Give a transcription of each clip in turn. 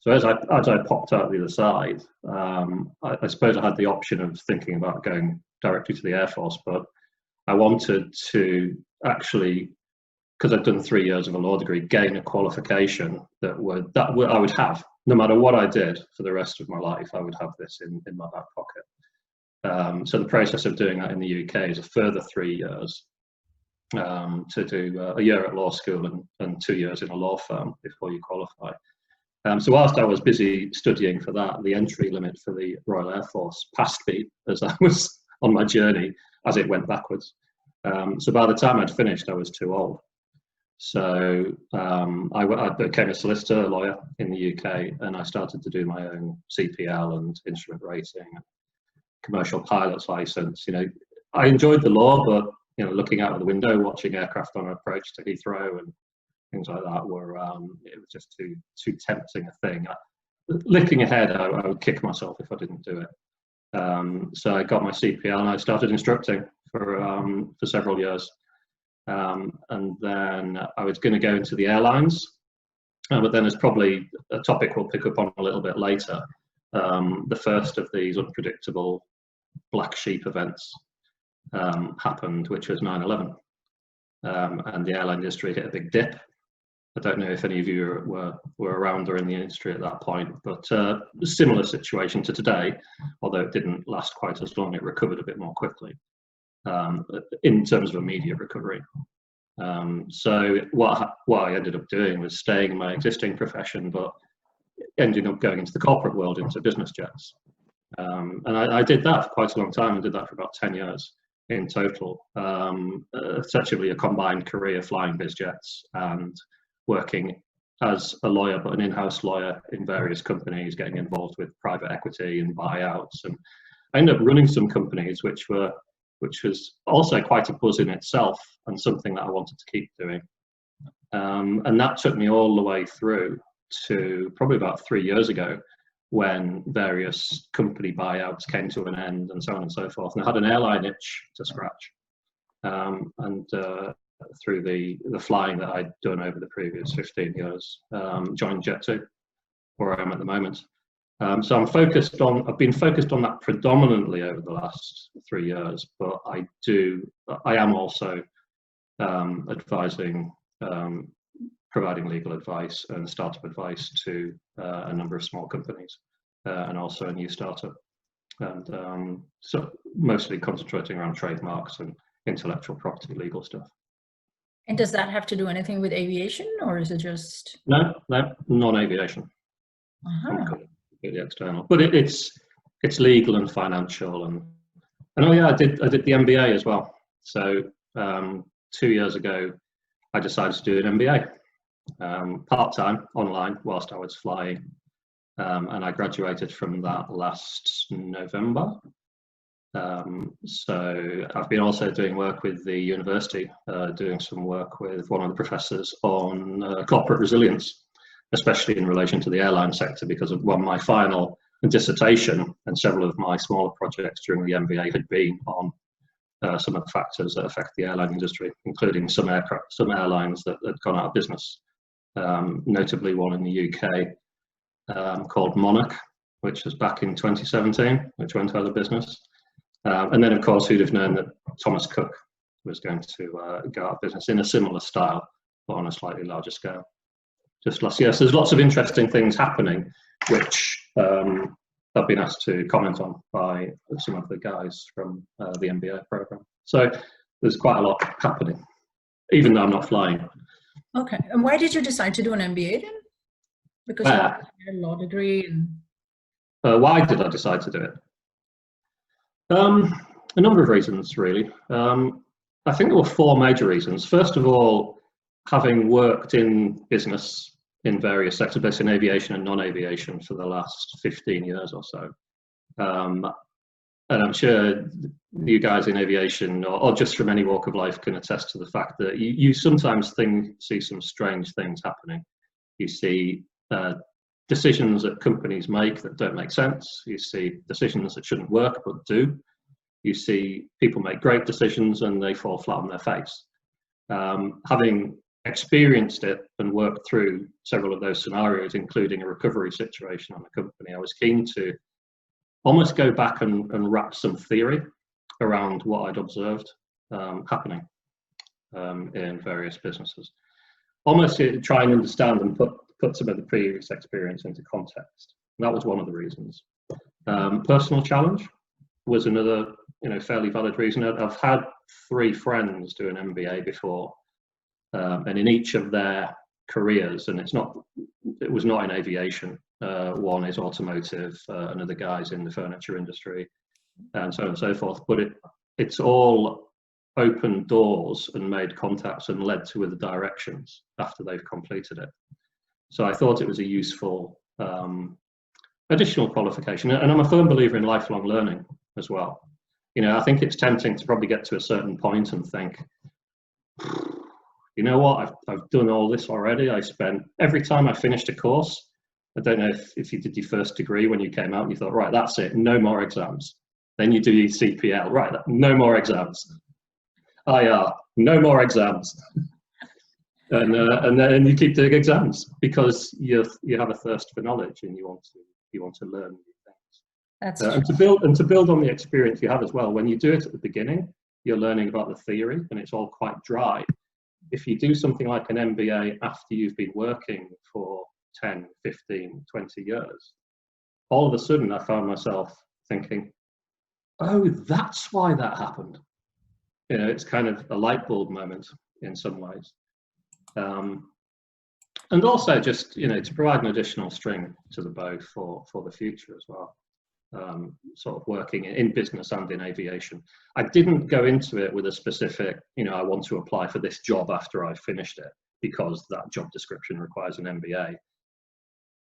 So as I popped out the other side, I suppose I had the option of thinking about going directly to the Air Force, but I wanted to actually, because I'd done 3 years of a law degree, gain a qualification that I would have, no matter what I did for the rest of my life, I would have this in my back pocket. So the process of doing that in the UK is a further 3 years, to do a year at law school and 2 years in a law firm before you qualify. So whilst I was busy studying for that, the entry limit for the Royal Air Force passed me as I was on my journey, as it went backwards. So by the time I'd finished, I was too old. So I became a solicitor, a lawyer in the UK, and I started to do my own CPL and instrument rating, and commercial pilot's license. You know, I enjoyed the law, but you know, looking out of the window, watching aircraft on approach to Heathrow and things like that were it was just too tempting a thing. Looking ahead, I would kick myself if I didn't do it. So I got my CPL and I started instructing for several years. And then I was going to go into the airlines, but then there's probably a topic we'll pick up on a little bit later. The first of these unpredictable black sheep events happened, which was 9/11, and the airline industry hit a big dip. I don't know if any of you were around or in the industry at that point, but a similar situation to today, although it didn't last quite as long. It recovered a bit more quickly in terms of immediate recovery. So what I ended up doing was staying in my existing profession, but ending up going into the corporate world, into business jets. And I did that for quite a long time. I did that for about 10 years in total. Essentially a combined career flying biz jets and working as a lawyer, but an in-house lawyer in various companies, getting involved with private equity and buyouts. And I ended up running some companies, which was also quite a buzz in itself and something that I wanted to keep doing. And that took me all the way through to probably about 3 years ago, when various company buyouts came to an end and so on and so forth. And I had an airline itch to scratch. Through the flying that I'd done over the previous 15 years, joined Jet2, where I am at the moment. So I've been focused on that predominantly over the last 3 years, but I am also advising, providing legal advice and startup advice to a number of small companies, and also a new startup, and so mostly concentrating around trademarks and intellectual property legal stuff. And does that have to do anything with aviation, or is it just? No, non-aviation. Completely external, but it's legal and financial, and oh yeah, I did the MBA as well. So 2 years ago, I decided to do an MBA, part-time online whilst I was flying, and I graduated from that last November. So I've been also doing work with the university, doing some work with one of the professors on corporate resilience, especially in relation to the airline sector, because of my final dissertation and several of my smaller projects during the MBA had been on some of the factors that affect the airline industry, including some airlines that had gone out of business, notably one in the UK called Monarch, which was back in 2017, which went out of business. And then, of course, who'd have known that Thomas Cook was going to go out of business in a similar style, but on a slightly larger scale, just last year. So there's lots of interesting things happening, which I've been asked to comment on by some of the guys from the MBA program. So there's quite a lot happening, even though I'm not flying. Okay. And why did you decide to do an MBA then? Because you had a law degree. And why did I decide to do it? A number of reasons, really. I think there were 4 major reasons. First of all, having worked in business in various sectors, both in aviation and non-aviation, for the last 15 years or so. And I'm sure you guys in aviation, or just from any walk of life, can attest to the fact that you sometimes see some strange things happening. You see decisions that companies make that don't make sense. You see decisions that shouldn't work but do. You see people make great decisions and they fall flat on their face. Having experienced it and worked through several of those scenarios, including a recovery situation on the company, I was keen to almost go back and wrap some theory around what I'd observed happening in various businesses. Almost to try and understand and put some of the previous experience into context. And that was one of the reasons. Personal challenge was another, fairly valid reason. I've had 3 friends do an MBA before, and in each of their careers, and it was not in aviation. One is automotive, another guy's in the furniture industry, and so on and so forth. But it's all opened doors and made contacts and led to other directions after they've completed it. So I thought it was a useful additional qualification. And I'm a firm believer in lifelong learning as well. I think it's tempting to probably get to a certain point and think, you know what, I've done all this already. Every time I finished a course, I don't know if you did your first degree when you came out and you thought, right, that's it, no more exams. Then you do your CPL, right, no more exams. IR, no more exams. And then you keep doing exams because you have a thirst for knowledge and you want to learn new things. That's and to build on the experience you have as well. When you do it at the beginning, you're learning about the theory and it's all quite dry. If you do something like an MBA after you've been working for 10, 15, 20 years, all of a sudden I found myself thinking, oh, that's why that happened. It's kind of a light bulb moment in some ways. And also just, to provide an additional string to the bow for the future as well. Sort of working in business and in aviation. I didn't go into it with a specific, I want to apply for this job after I've finished it because that job description requires an MBA.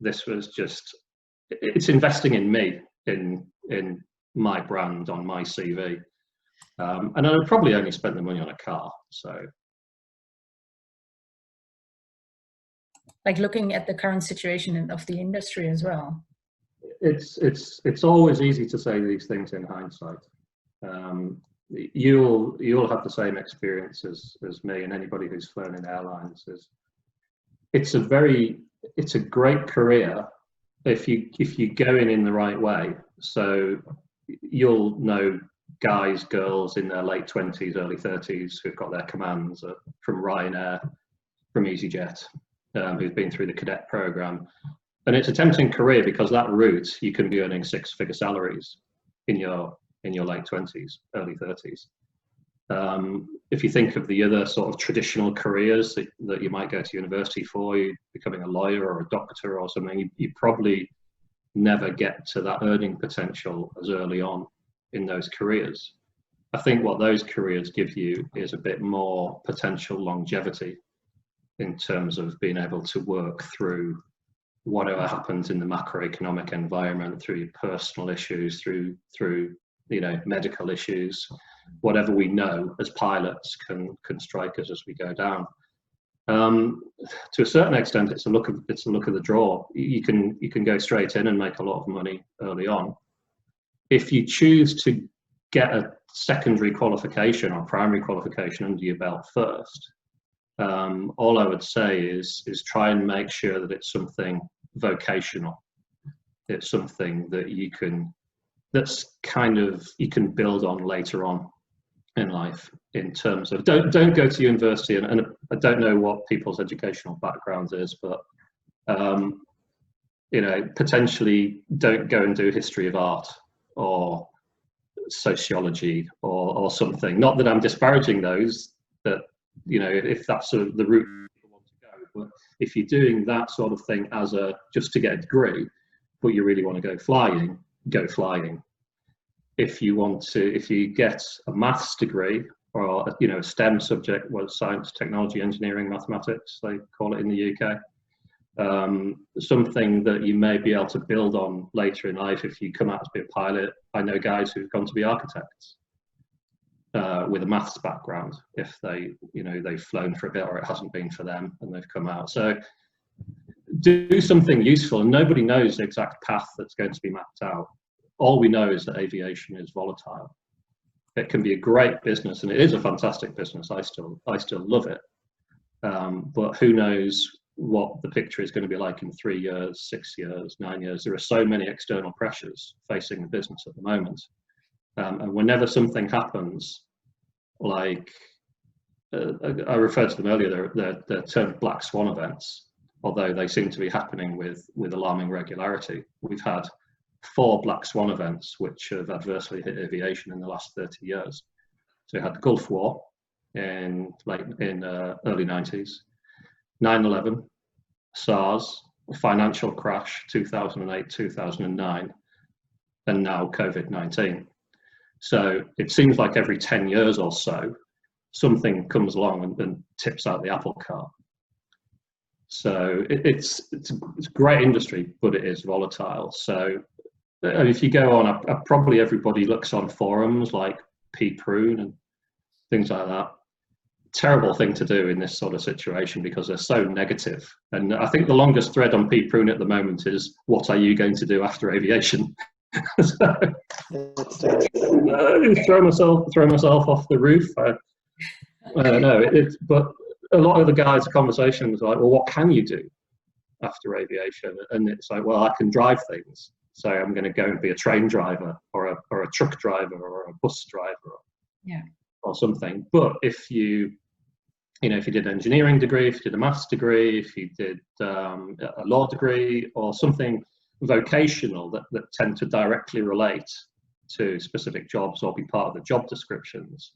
This was just, it's investing in me, in my brand, on my CV. And I would probably only spend the money on a car, so. Like looking at the current situation of the industry as well. It's always easy to say these things in hindsight. You'll have the same experience as me and anybody who's flown in airlines. It's a great career if you go in the right way. So you'll know guys, girls in their late 20s, early 30s who've got their commands from Ryanair, from EasyJet, who've been through the cadet program. And it's a tempting career because that route, you can be earning 6-figure salaries in your late 20s, early 30s. If you think of the other sort of traditional careers that you might go to university for, you becoming a lawyer or a doctor or something, you probably never get to that earning potential as early on in those careers. I think what those careers give you is a bit more potential longevity in terms of being able to work through whatever happens in the macroeconomic environment, through your personal issues, through medical issues, whatever we know as pilots can strike us as we go down. To a certain extent, it's a look of the draw. You can go straight in and make a lot of money early on. If you choose to get a secondary qualification or primary qualification under your belt first, all I would say is try and make sure that it's something vocational. It's something that you can build on later on in life, in terms of don't go to university, and I don't know what people's educational background is, but potentially don't go and do history of art or sociology or something. Not that I'm disparaging those, that if that's the route people want to go, but if you're doing that sort of thing just to get a degree, but you really want to go flying, go flying. If you get a maths degree or a STEM subject, science, technology, engineering, mathematics, they call it in the UK, something that you may be able to build on later in life if you come out to be a pilot. I know guys who've gone to be architects with a maths background, if they've flown for a bit or it hasn't been for them and they've come out. So do something useful, and nobody knows the exact path that's going to be mapped out. All we know is that aviation is volatile. It can be a great business, and it is a fantastic business. I still love it. But who knows what the picture is going to be like in 3 years, 6 years, 9 years. There are so many external pressures facing the business at the moment. And whenever something happens, like I referred to them earlier, they're termed black swan events, although they seem to be happening with alarming regularity. We've had 4 black swan events which have adversely hit aviation in the last 30 years. So we had the Gulf War in early 90s, 9/11, SARS, financial crash 2008, 2009, and now COVID-19. So it seems like every 10 years or so, something comes along and tips out the apple cart. So it's a great industry, but it is volatile. So if you go on, probably everybody looks on forums like Prune and things like that. Terrible thing to do in this sort of situation because they're so negative. And I think the longest thread on Prune at the moment is, what are you going to do after aviation? So, throw myself off the roof. I don't know. But a lot of the guys' conversations are like, well, what can you do after aviation? And it's like, well, I can drive things. So I'm going to go and be a train driver or a truck driver or a bus driver or something. But if you did an engineering degree, if you did a maths degree, if you did a law degree or something vocational that tend to directly relate to specific jobs or be part of the job descriptions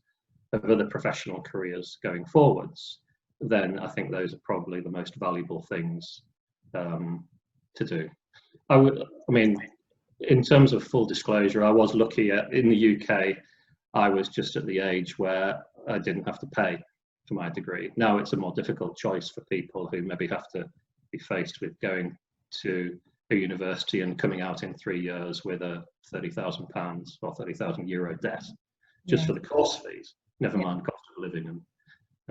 of other professional careers going forwards, then I think those are probably the most valuable things to do. In terms of full disclosure, I was lucky in the UK, I was just at the age where I didn't have to pay for my degree. Now it's a more difficult choice for people who maybe have to be faced with going to a university and coming out in 3 years with a £30,000 or €30,000 debt just for the course fees, never mind cost of living and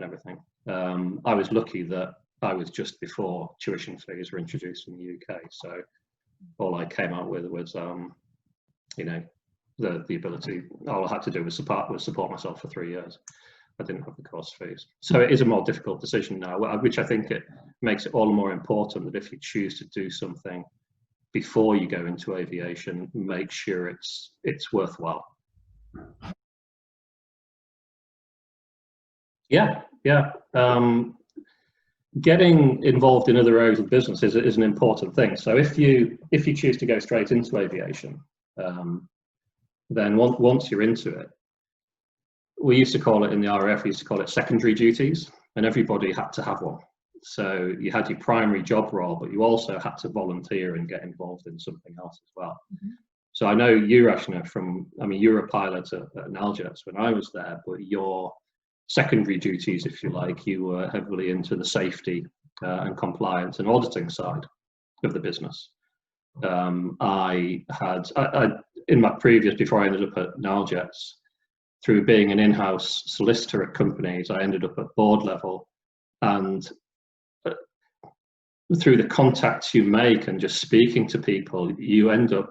everything. I was lucky that I was just before tuition fees were introduced in the UK, so all I came out with was the ability. All I had to do was support myself for 3 years. I didn't have the course fees. So it is a more difficult decision now, which I think it makes it all the more important that if you choose to do something before you go into aviation, make sure it's worthwhile. Yeah. Getting involved in other areas of business is an important thing. So if you choose to go straight into aviation, then once you're into it, we used to call it in the RAF, we used to call it secondary duties, and everybody had to have one. So you had your primary job role, but you also had to volunteer and get involved in something else as well. Mm-hmm. So I know you, Rashna, you were a pilot at Naljets when I was there, but your secondary duties, if you like, you were heavily into the safety and compliance and auditing side of the business. I in my previous, before I ended up at Naljets, through being an in-house solicitor at companies, I ended up at board level, and through the contacts you make and just speaking to people,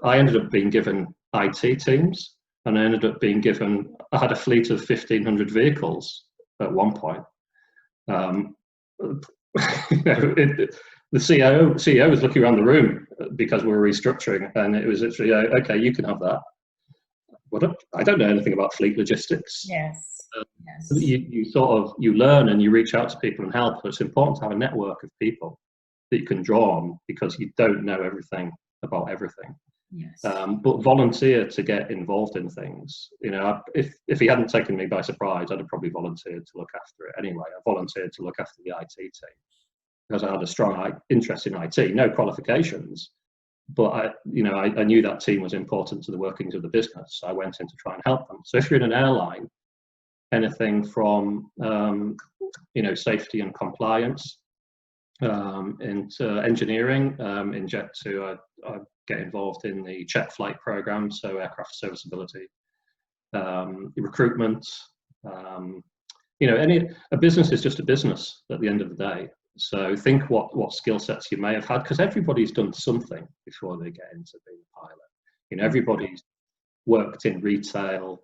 I ended up being given IT teams, and I ended up being given, I had a fleet of 1,500 vehicles at one point. The CEO was looking around the room because we were restructuring, and it was literally, okay, you can have that. I don't know anything about fleet logistics. Yes. You learn and you reach out to people and help. But it's important to have a network of people that you can draw on because you don't know everything about everything. Yes. But volunteer to get involved in things. If he hadn't taken me by surprise, I'd have probably volunteered to look after it anyway. I volunteered to look after the IT team because I had a strong interest in IT, no qualifications. But I knew that team was important to the workings of the business. So I went in to try and help them. So if you're in an airline, anything from safety and compliance, into engineering, in Jet2, I get involved in the check flight program, so aircraft serviceability, recruitment. A business is just a business at the end of the day. So think what skill sets you may have had, because everybody's done something before they get into being a pilot. Everybody's worked in retail,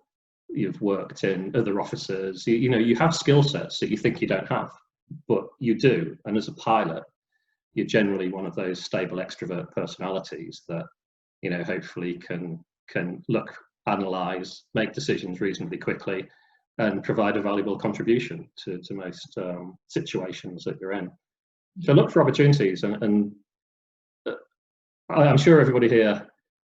you've worked in other offices, you have skill sets that you think you don't have, but you do. And as a pilot, you're generally one of those stable extrovert personalities that, you know, hopefully can look, analyze, make decisions reasonably quickly, and provide a valuable contribution to most situations that you're in. So look for opportunities, and I'm sure everybody here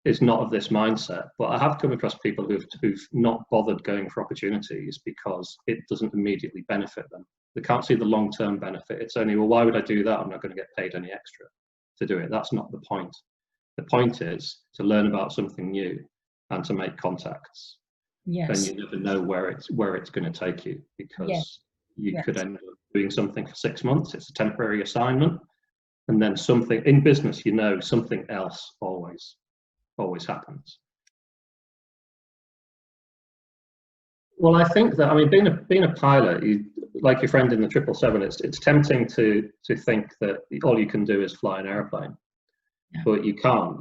is not of this mindset, but I have come across people who've not bothered going for opportunities because it doesn't immediately benefit them. They can't see the long-term benefit. It's only, well, why would I do that? I'm not going to get paid any extra to do it. That's not the point. The point is to learn about something new and to make contacts. Yes. Then you never know where it's going to take you, because you could end up doing something for 6 months. It's a temporary assignment, and then something in business, you know, something else always happens. Well, I think that, I mean, being a pilot, like your friend in the 777, it's tempting to think that all you can do is fly an airplane. Yeah. But you can't.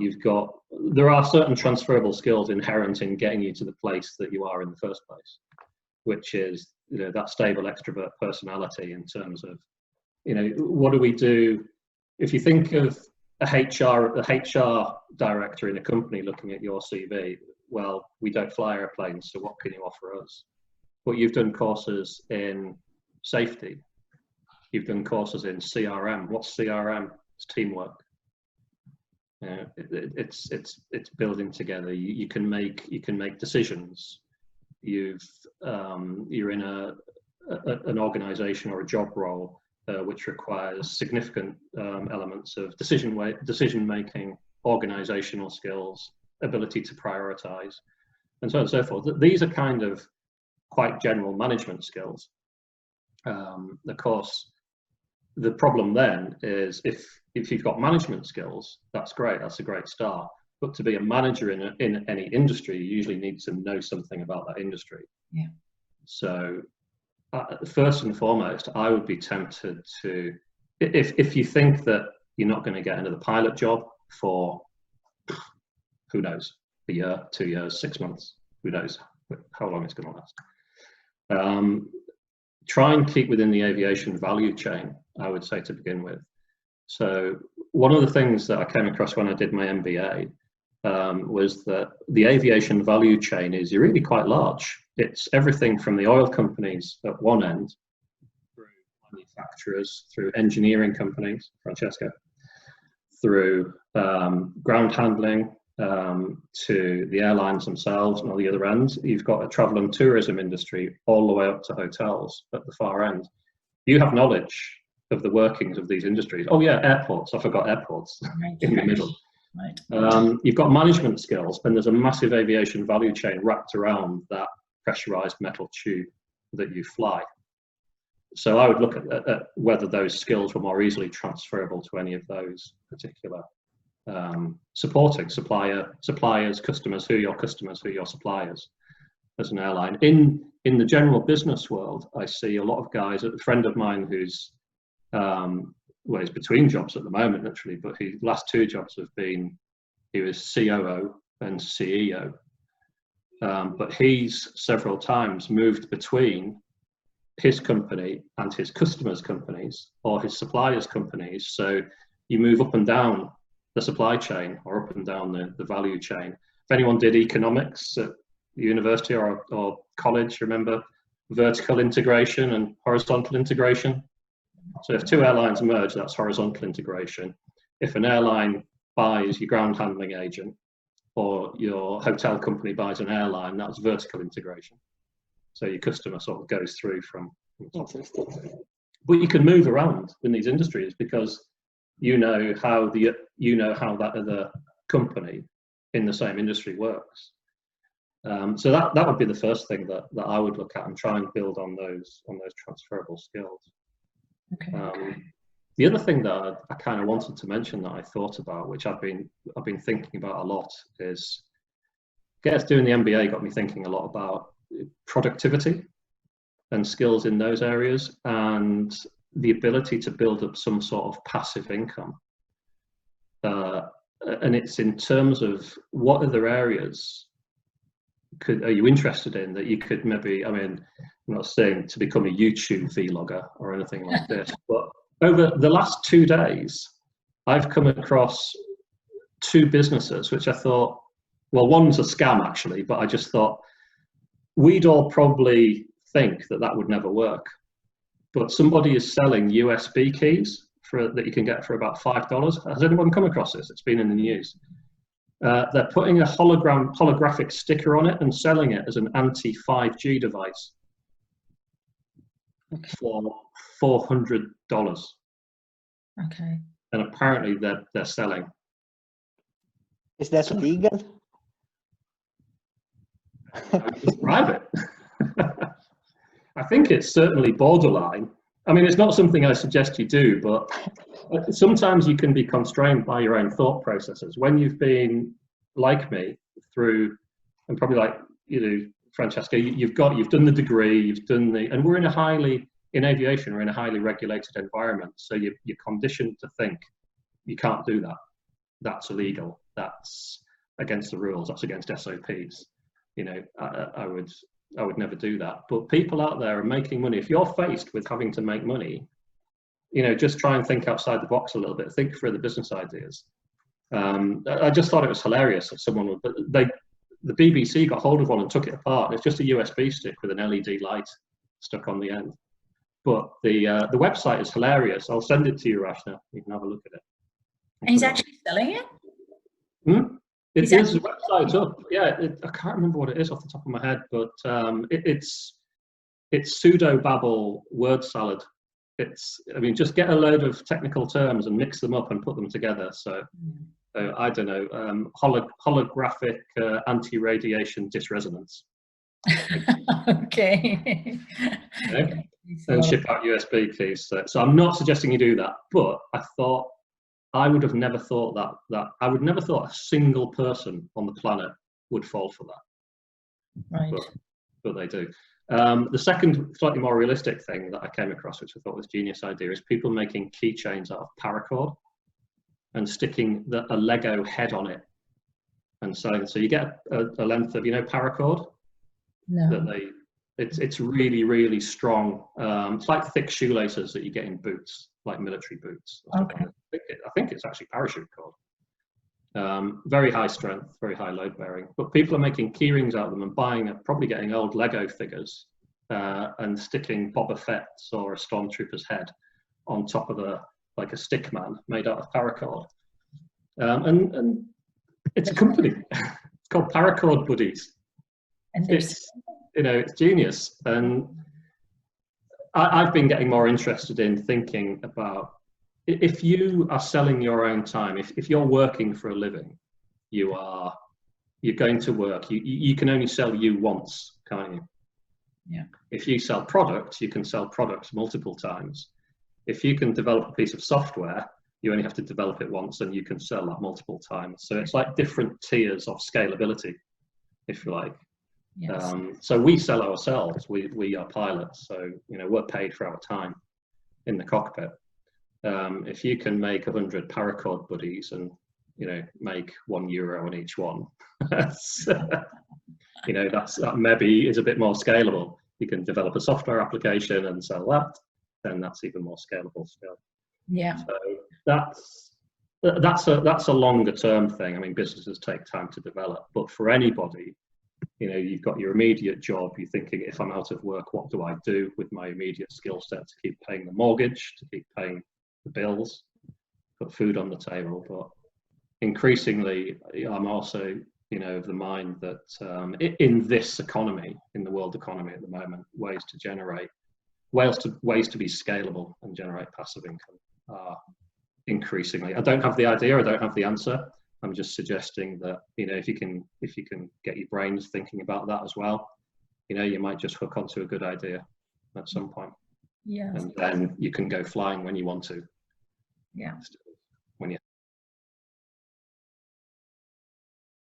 There are certain transferable skills inherent in getting you to the place that you are in the first place, which is, you know, that stable extrovert personality in terms of, you know, what do we do? If you think of a HR director in a company looking at your CV, well, we don't fly airplanes, so what can you offer us? But you've done courses in safety. You've done courses in CRM. What's CRM? It's teamwork. It's building together. You can make decisions. You're in an organization or a job role which requires significant elements of decision making, organizational skills, ability to prioritize, and so on and so forth. These are kind of quite general management skills. Of course, the problem then is if you've got management skills, that's great, that's a great start. But to be a manager in any industry, you usually need to know something about that industry. Yeah. So first and foremost, I would be tempted to, if you think that you're not going to get another pilot job for, who knows, a year, 2 years, 6 months, who knows how long it's going to last. Try and keep within the aviation value chain, I would say, to begin with. So one of the things that I came across when I did my MBA was that the aviation value chain is really quite large. It's everything from the oil companies at one end, through manufacturers, through engineering companies, Francesca, through ground handling, to the airlines themselves, and on the other end, you've got a travel and tourism industry all the way up to hotels at the far end. You have knowledge of the workings of these industries. Oh yeah, airports. I forgot airports in the middle. Right. You've got management skills, and there's a massive aviation value chain wrapped around that pressurized metal tube that you fly. So I would look at whether those skills were more easily transferable to any of those particular supporting suppliers, customers, who are your customers, who are your suppliers as an airline. In the general business world, I see a lot of guys, a friend of mine who's well, he's between jobs at the moment, literally, but his last 2 jobs have been, he was COO and CEO. But he's several times moved between his company and his customers' companies or his suppliers' companies. So you move up and down the supply chain or up and down the value chain. If anyone did economics at university or college, remember vertical integration and horizontal integration? So if 2 airlines merge, that's horizontal integration. If an airline buys your ground handling agent or your hotel company buys an airline, that's vertical integration. So your customer sort of goes through from top. But you can move around in these industries because you know how that other company in the same industry works. So that would be the first thing that I would look at and try and build on those transferable skills. Okay. The other thing that I kind of wanted to mention that I thought about, which I've been thinking about a lot, is, I guess doing the MBA got me thinking a lot about productivity and skills in those areas, and the ability to build up some sort of passive income. And it's in terms of what other areas are you interested in that you could maybe, I mean, I'm not saying to become a YouTube vlogger or anything like this, but over the last 2 days, I've come across 2 businesses which I thought, well, one's a scam actually, but I just thought we'd all probably think that that would never work. But somebody is selling USB keys that you can get for about $5. Has anyone come across this? It's been in the news. They're putting a holographic sticker on it and selling it as an anti-5G device for $400. Okay. And apparently they're selling. Is that legal? Describe it. I think it's certainly borderline. I mean, it's not something I suggest you do, but sometimes you can be constrained by your own thought processes. When you've been like me through, and probably like Francesca, you've done the degree, you've done and we're in aviation, we're in a highly regulated environment. So you're conditioned to think you can't do that. That's illegal. That's against the rules. That's against SOPs. I would never do that. But people out there are making money. If you're faced with having to make money, just try and think outside the box a little bit. Think through the business ideas. I just thought it was hilarious that someone would, but the BBC got hold of one and took it apart. And it's just a USB stick with an LED light stuck on the end. But the website is hilarious. I'll send it to you, Rashna. You can have a look at it. And he's actually selling it? It is the website's up. Yeah, I can't remember what it is off the top of my head, but it's pseudo babble word salad. Just get a load of technical terms and mix them up and put them together. So I don't know, holographic anti-radiation dysresonance. Okay. And ship out USB keys. So I'm not suggesting you do that, but I thought I would have never thought that I would never thought a single person on the planet would fall for that. Right. But they do. The second, slightly more realistic thing that I came across, which I thought was a genius idea, is people making keychains out of paracord and sticking a Lego head on it and selling. So you get a length of, paracord. No. That it's really, really strong. It's like thick shoelaces that you get in boots, like military boots. Okay. I think it's actually parachute cord. Very high strength, very high load bearing. But people are making key rings out of them and probably getting old Lego figures and sticking Boba Fett's or a stormtrooper's head on top of a stick man made out of paracord. And it's a company. It's called Paracord Buddies. And it's genius. And I've been getting more interested in thinking about, if you are selling your own time, if you're working for a living, you're going to work, you can only sell you once, can't you? Yeah. If you sell products, you can sell products multiple times. If you can develop a piece of software, you only have to develop it once and you can sell that multiple times. So it's like different tiers of scalability, if you like. Yes. So we sell ourselves, we are pilots, so we're paid for our time in the cockpit. If you can make 100 paracord buddies and make €1 on each one, that maybe is a bit more scalable. You can develop a software application and sell that, then that's even more scalable still. Yeah. So that's a longer term thing. I mean, businesses take time to develop, but for anybody, you've got your immediate job. You're thinking, if I'm out of work, what do I do with my immediate skill set to keep paying the mortgage, to keep paying the bills, put food on the table? But increasingly, I'm also, of the mind that in this economy, in the world economy at the moment, ways to be scalable and generate passive income are increasingly. I don't have the idea. I don't have the answer. I'm just suggesting that if you can get your brains thinking about that as well, you might just hook onto a good idea at some point. Yeah. And then you can go flying when you want to. Yeah.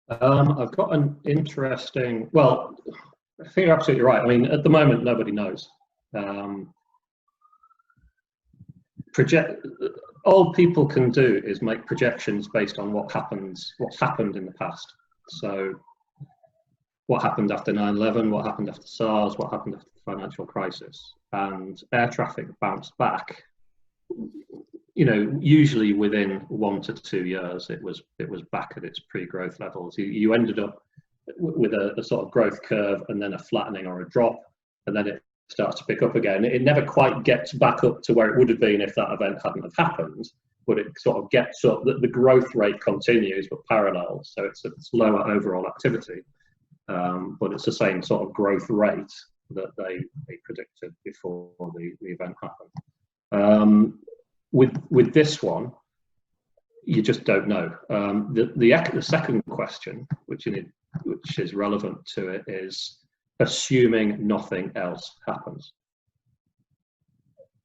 I've got an interesting. Well, I think you're absolutely right. I mean, at the moment, nobody knows. All people can do is make projections based on what's happened in the past. So what happened after 9/11, what happened after SARS, what happened after the financial crisis, and air traffic bounced back. You know, usually within 1 to 2 years, it was back at its pre-growth levels. You ended up with a sort of growth curve, and then a flattening or a drop, and then it starts to pick up again. It never quite gets back up to where it would have been if that event hadn't have happened, but it sort of gets up. The growth rate continues, but parallel. So it's lower overall activity, but it's the same sort of growth rate that they predicted before the event happened. With this one, you just don't know. The second question, which is relevant to it, is assuming nothing else happens.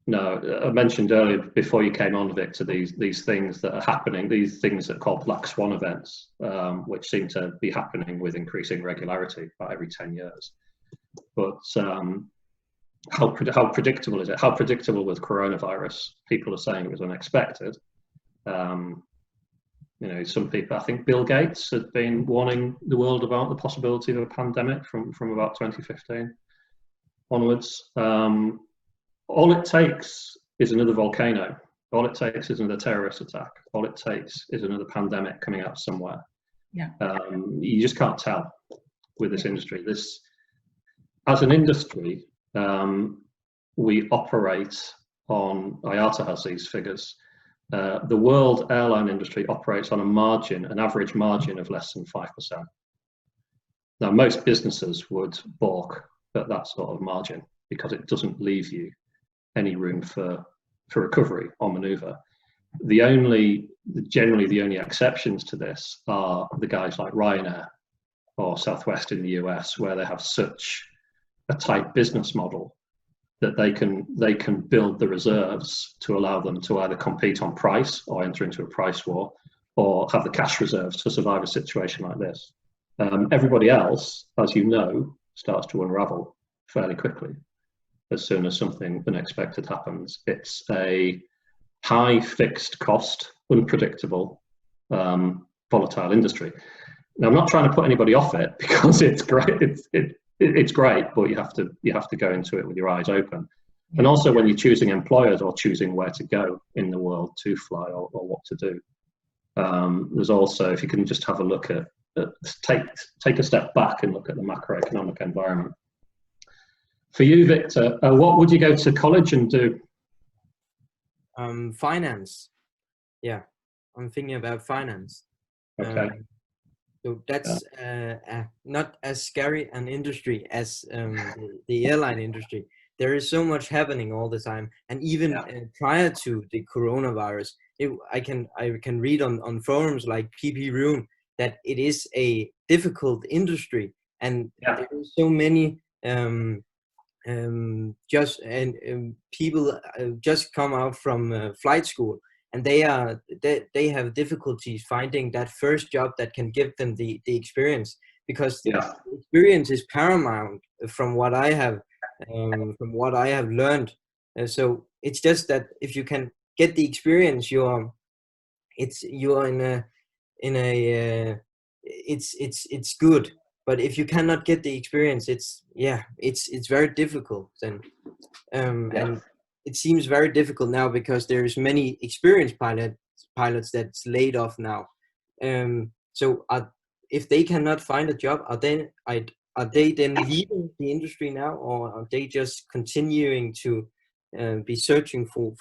Now, I mentioned earlier before you came on, Victor, these things that are happening, these things that are called black swan events, which seem to be happening with increasing regularity about every 10 years. But how predictable is it? How predictable with coronavirus? People are saying it was unexpected. You know, some people, I think Bill Gates had been warning the world about the possibility of a pandemic from about 2015 onwards. All it takes is another volcano. All it takes is another terrorist attack. All it takes is another pandemic coming out somewhere. Yeah. You just can't tell with this industry. As an industry, we operate on, IATA has these figures, the world airline industry operates on an average margin of less than 5%. Now, most businesses would balk at that sort of margin because it doesn't leave you any room for recovery or maneuver. Generally the only exceptions to this are the guys like Ryanair or Southwest in the US, where they have such a tight business model that they can build the reserves to allow them to either compete on price or enter into a price war, or have the cash reserves to survive a situation like this. Everybody else, as you know, starts to unravel fairly quickly as soon as something unexpected happens. It's a high fixed cost, unpredictable, volatile industry. Now, I'm not trying to put anybody off it, because it's great. It's great, but you have to go into it with your eyes open. And also, when you're choosing employers or choosing where to go in the world to fly or what to do, there's also, if you can just have a look at take a step back and look at the macroeconomic environment. For you, Victor, what would you go to college and do? Finance. Yeah, I'm thinking about finance. Okay. So that's not as scary an industry as the airline industry. There is so much happening all the time, and even prior to the coronavirus, I can read on forums like PP Room that it is a difficult industry, and there are so many people just come out from flight school, and they have difficulties finding that first job that can give them the experience, because experience is paramount from what I have learned. So it's just that if you can get the experience, you're it's good. But if you cannot get the experience, it's very difficult. And it seems very difficult now, because there's many experienced pilots that's laid off now. So if they cannot find a job, are they then leaving the industry now, or are they just continuing to be searching for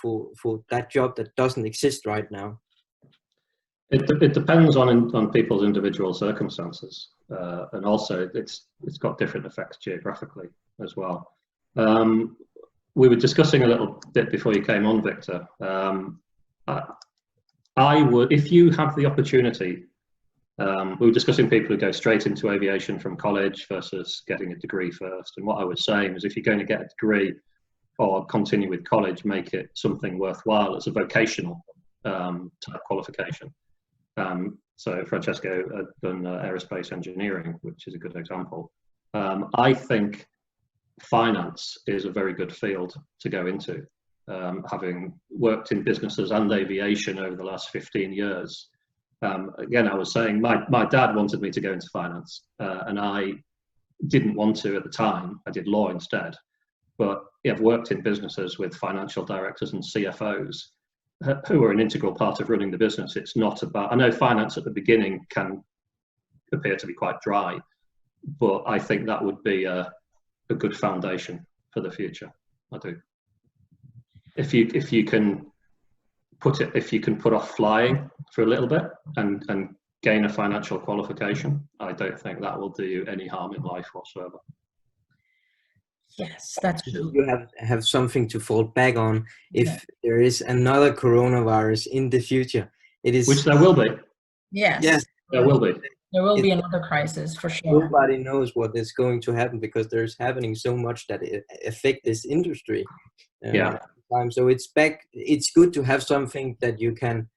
that job that doesn't exist right now? It depends on people's individual circumstances, and also it's got different effects geographically as well. We were discussing a little bit before you came on, Victor. I would, if you have the opportunity, we were discussing people who go straight into aviation from college versus getting a degree first. And what I was saying is, if you're going to get a degree or continue with college, make it something worthwhile. It's a vocational type qualification. So Francesco had done aerospace engineering, which is a good example. I think finance is a very good field to go into. Having worked in businesses and aviation over the last 15 years, again, I was saying my dad wanted me to go into finance, and I didn't want to at the time. I did law instead. But yeah, I've worked in businesses with financial directors and CFOs who are an integral part of running the business. It's not about, I know finance at the beginning can appear to be quite dry, but I think that would be a good foundation for the future. I do. If you can put off flying for a little bit and gain a financial qualification, I don't think that will do you any harm in life whatsoever. Yes, that's true. You have something to fall back on if there is another coronavirus in the future. It is, which there will be. Yes. Yes, There will be. There will be another crisis for sure. Nobody knows what is going to happen because there's happening so much that it affect this industry. Yeah. So it's good to have something that you can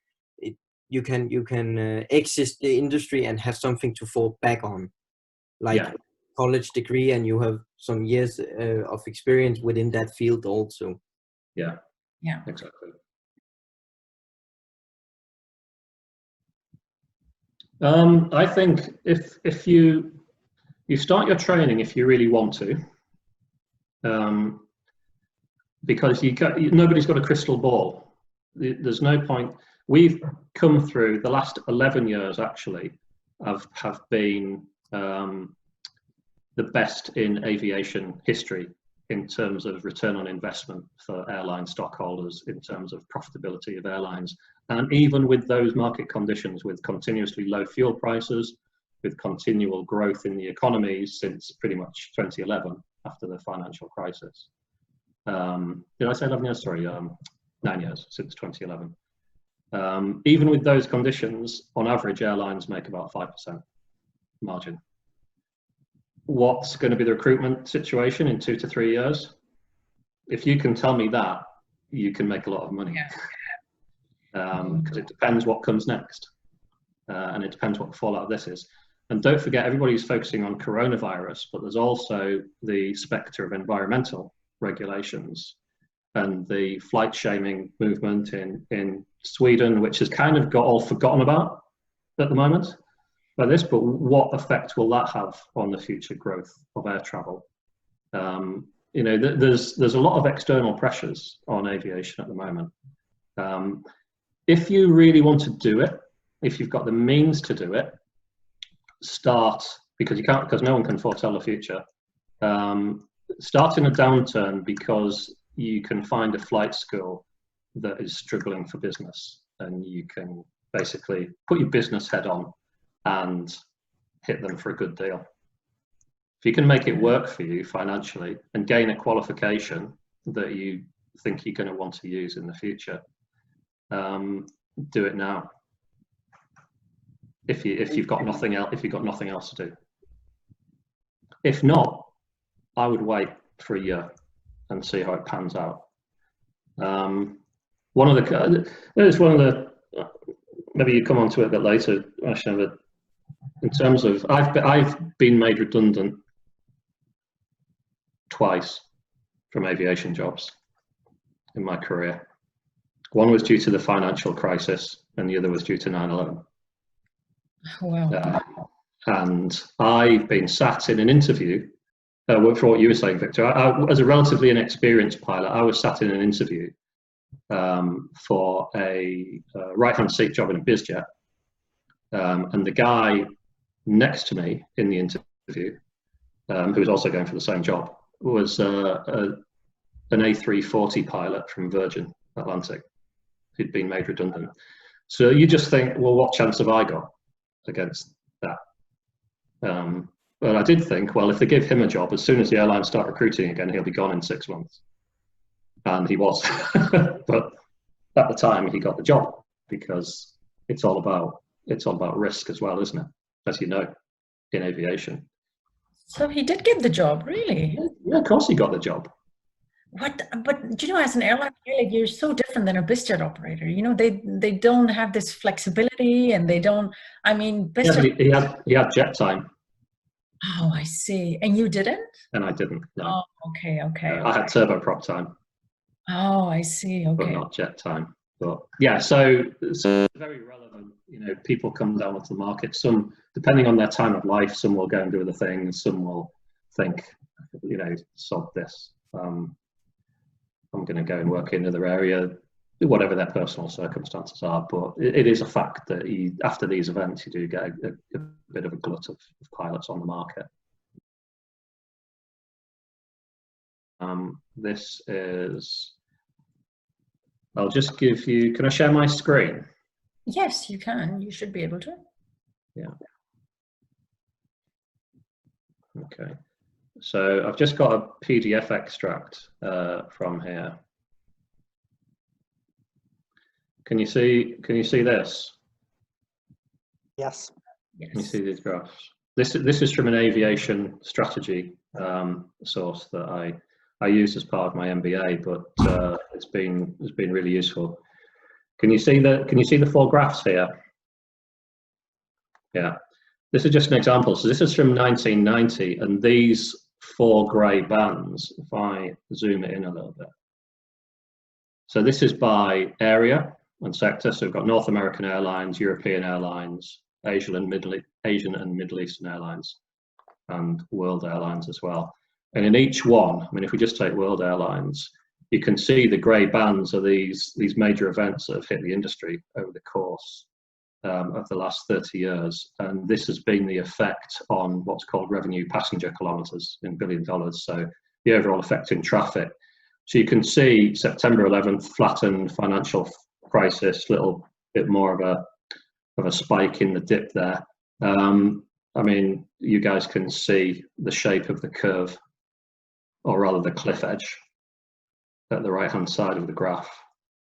exit the industry and have something to fall back on, like college degree, and you have some years of experience within that field also. Yeah. Yeah. Exactly. I think if you start your training if you really want to, because nobody's got a crystal ball. There's no point. We've come through the last 11 years actually have been the best in aviation history in terms of return on investment for airline stockholders, in terms of profitability of airlines. And even with those market conditions, with continuously low fuel prices, with continual growth in the economy since pretty much 2011, after the financial crisis. Did I say 11 years? Sorry, 9 years since 2011. Even with those conditions, on average, airlines make about 5% margin. What's going to be the recruitment situation in 2 to 3 years? If you can tell me that, you can make a lot of money. Because it depends what comes next. And it depends what the fallout of this is. And don't forget, everybody's focusing on coronavirus, but there's also the spectre of environmental regulations and the flight shaming movement in Sweden, which has kind of got all forgotten about at the moment by this, but what effect will that have on the future growth of air travel? You know, there's a lot of external pressures on aviation at the moment. If you really want to do it, if you've got the means to do it, start, because no one can foretell the future. Start in a downturn because you can find a flight school that is struggling for business, and you can basically put your business head on and hit them for a good deal. If you can make it work for you financially and gain a qualification that you think you're going to want to use in the future, do it now. If you've got nothing else to do. If not, I would wait for a year and see how it pans out. Maybe you come on to it a bit later, Ashna, but in terms of, I've been made redundant twice from aviation jobs in my career. One was due to the financial crisis, and the other was due to 9/11. Wow. And I've been sat in an interview, for what you were saying, Victor. As a relatively inexperienced pilot, I was sat in an interview for a right-hand seat job in a bizjet. And the guy next to me in the interview, who was also going for the same job, was an A340 pilot from Virgin Atlantic who'd been made redundant. So you just think, well, what chance have I got against that? But I did think, well, if they give him a job, as soon as the airlines start recruiting again, he'll be gone in 6 months. And he was. But at the time, he got the job because it's all about risk as well, isn't it? As you know, in aviation. So he did get the job, really? Yeah, of course he got the job. What? But you know, as an airline pilot, you're so different than a bizjet operator. You know, they don't have this flexibility, and they don't. I mean, bizjet. Yeah, but he had jet time. Oh, I see. And you didn't? And I didn't. No. Oh, okay. I had turboprop time. Oh, I see. Okay. But not jet time. But yeah, so very relevant. You know, people come down onto the market. Some, depending on their time of life, some will go and do other things. Some will think, sod this. I'm going to go and work in another area, whatever their personal circumstances are. But it is a fact that after these events, you do get a bit of a glut of pilots on the market. This is, I'll just give you, can I share my screen? Yes, you can. You should be able to. Yeah. Okay. So I've just got a PDF extract from here. Can you see this? Yes. Yes. Can you see these graphs? This is from an aviation strategy source that I used as part of my MBA, but it's been really useful. Can you see the 4 graphs here? Yeah. This is just an example. So this is from 1990, and these 4 grey bands, if I zoom it in a little bit. So this is by area and sector. So we've got North American Airlines, European Airlines, Asian and Middle Eastern Airlines, and World Airlines as well. And in each one, I mean, if we just take World Airlines, you can see the grey bands are these major events that have hit the industry over the course of the last 30 years. And this has been the effect on what's called revenue passenger kilometres in $1 billion. So the overall effect in traffic. So you can see September 11th, flattened financial crisis, little bit more of a spike in the dip there. I mean, you guys can see the shape of the curve, or rather the cliff edge, at the right-hand side of the graph.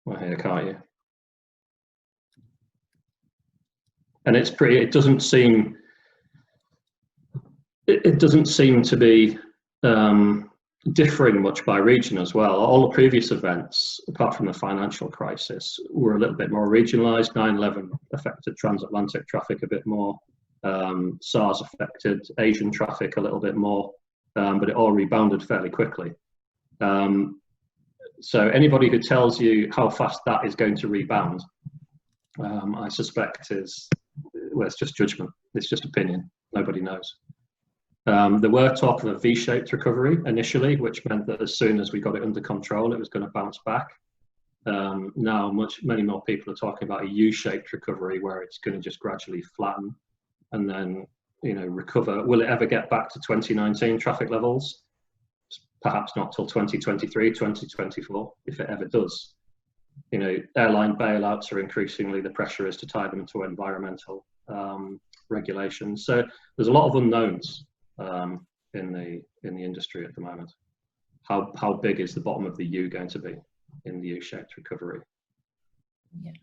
Well, here, can't you? And it's pretty. It doesn't seem to be differing much by region as well. All the previous events, apart from the financial crisis, were a little bit more regionalised. 9/11 affected transatlantic traffic a bit more. SARS affected Asian traffic a little bit more, but it all rebounded fairly quickly. So anybody who tells you how fast that is going to rebound, I suspect it's just judgment. It's just opinion. Nobody knows. There were talk of a V-shaped recovery initially, which meant that as soon as we got it under control, it was going to bounce back. Now, many more people are talking about a U-shaped recovery, where it's going to just gradually flatten and then, recover. Will it ever get back to 2019 traffic levels? Perhaps not till 2023, 2024, if it ever does. Airline bailouts are increasingly, the pressure is to tie them to environmental regulations. So there's a lot of unknowns in the industry at the moment. How big is the bottom of the U going to be in the U-shaped recovery? Yes.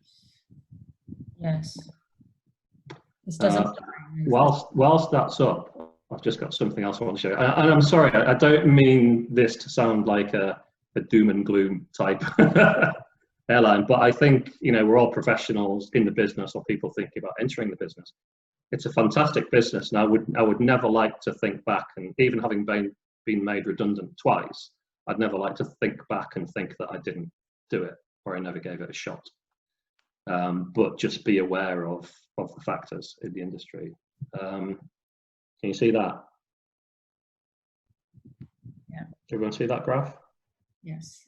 Yes. This doesn't. Whilst that's up, I've just got something else I want to show you. And I'm sorry, I don't mean this to sound like a doom and gloom type airline, but I think we're all professionals in the business, or people thinking about entering the business. It's a fantastic business, and I would never like to think back, and even having been made redundant twice, I'd never like to think back and think that I didn't do it, or I never gave it a shot. But just be aware of the factors in the industry. Can you see that? Yeah. Everyone see that graph? Yes.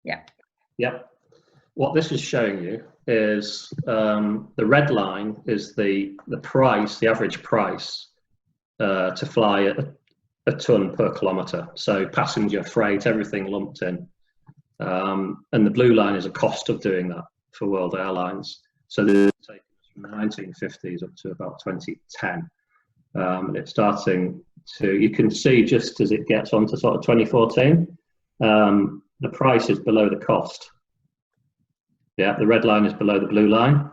Yeah. Yep. What this is showing you is the red line is the price, the average price to fly a ton per kilometre. So passenger, freight, everything lumped in. And the blue line is a cost of doing that for World Airlines. So this is taken from the 1950s up to about 2010. And it's starting to, you can see just as it gets onto sort of 2014, the price is below the cost. Yeah, the red line is below the blue line.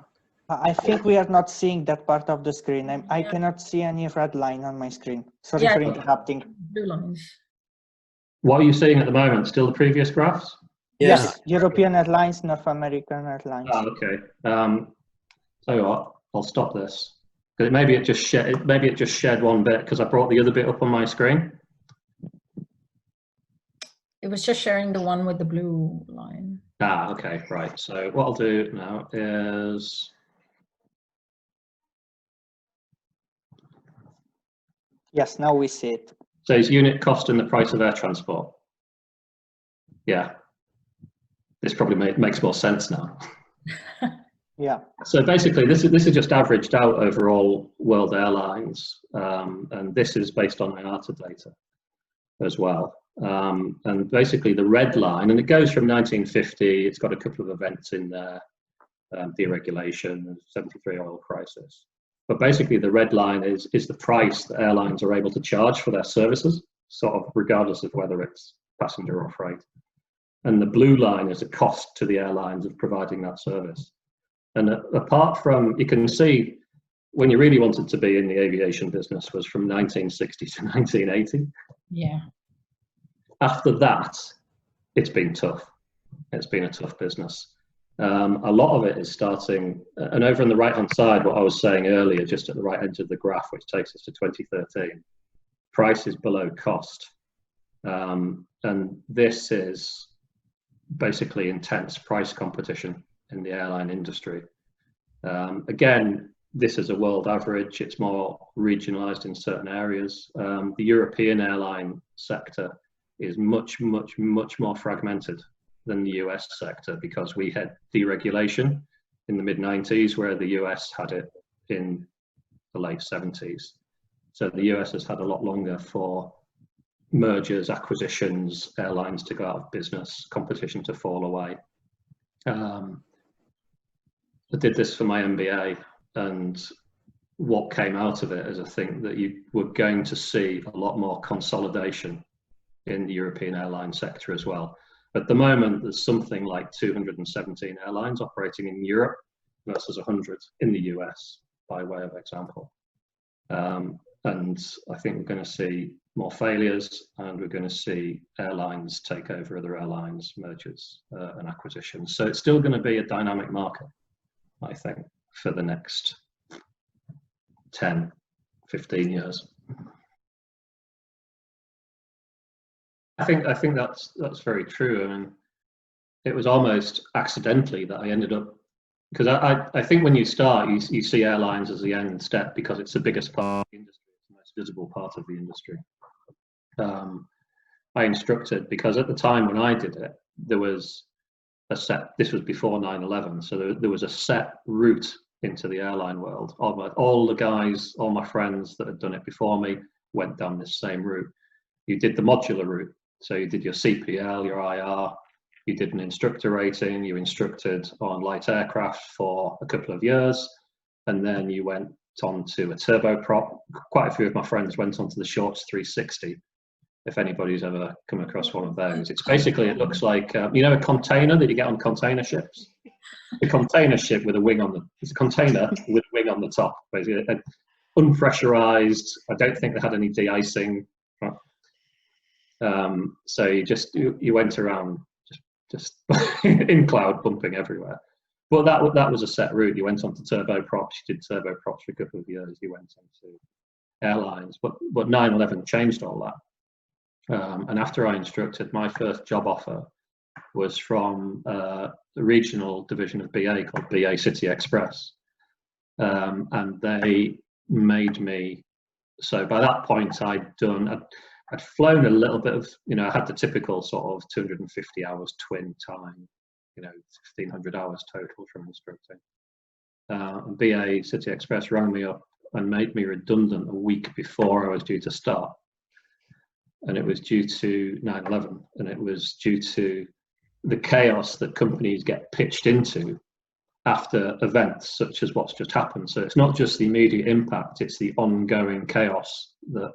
I think we are not seeing that part of the screen. I cannot see any red line on my screen. Sorry for interrupting. Blue lines. What are you seeing at the moment? Still the previous graphs? Yes, European Airlines, North American Airlines. Oh, okay. Tell you what, I'll stop this. Maybe it just shared one bit because I brought the other bit up on my screen. It was just sharing the one with the blue line. Ah, okay, right. So what I'll do now is Yes, now we see it. So is unit cost in the price of air transport? Yeah. This probably makes more sense now. Yeah. So basically, this is just averaged out over all world airlines, and this is based on IATA data as well. And basically, the red line, and it goes from 1950. It's got a couple of events in there, deregulation, 73 oil crisis. But basically, the red line is the price that airlines are able to charge for their services, sort of regardless of whether it's passenger or freight. And the blue line is the cost to the airlines of providing that service. And apart from, you can see when you really wanted to be in the aviation business was from 1960 to 1980. Yeah. After that, it's been tough. It's been a tough business. A lot of it is starting, and over on the right-hand side, what I was saying earlier, just at the right edge of the graph, which takes us to 2013, price is below cost. And this is basically intense price competition in the airline industry. Again, this is a world average. It's more regionalized in certain areas. The European airline sector is much more fragmented than the US sector because we had deregulation in the mid-90s, where the US had it in the late 70s. So the US has had a lot longer for mergers, acquisitions, airlines to go out of business, competition to fall away. I did this for my MBA, and what came out of it is I think that you were going to see a lot more consolidation in the European airline sector as well. At the moment, there's something like 217 airlines operating in Europe versus 100 in the US, by way of example. And I think we're going to see more failures, and we're going to see airlines take over other airlines, mergers and acquisitions. So it's still going to be a dynamic market, I think, for the next 10, 15 years. I think that's very true. I mean, it was almost accidentally that I ended up, because I think when you start, you see airlines as the end step because it's the biggest part of the industry, it's the most visible part of the industry. I instructed because at the time when I did it, there was a set, this was before 9/11, so there was a set route into the airline world. All the guys, all my friends that had done it before me went down this same route. You did the modular route. So you did your CPL, your IR, you did an instructor rating, you instructed on light aircraft for a couple of years, and then you went on to a turboprop. Quite a few of my friends went on to the Shorts 360, if anybody's ever come across one of those. It's basically, it looks like, you know, a container that you get on container ships? A container ship with a wing on the, it's a container with a wing on the top, basically. Unpressurized, I don't think they had any de-icing. So you went around just in cloud bumping everywhere. But that was a set route. You went on to turboprops, you did turboprops for a couple of years, you went into airlines. But 9/11 changed all that. And after I instructed, my first job offer was from the regional division of BA called BA City Express. And they made me, so by that point I'd flown a little bit of, you know, I had the typical sort of 250 hours twin time, you know, 1,500 hours total from instructing. BA City Express rang me up and made me redundant a week before I was due to start. And it was due to 9/11, and it was due to the chaos that companies get pitched into after events such as what's just happened. So it's not just the immediate impact, it's the ongoing chaos that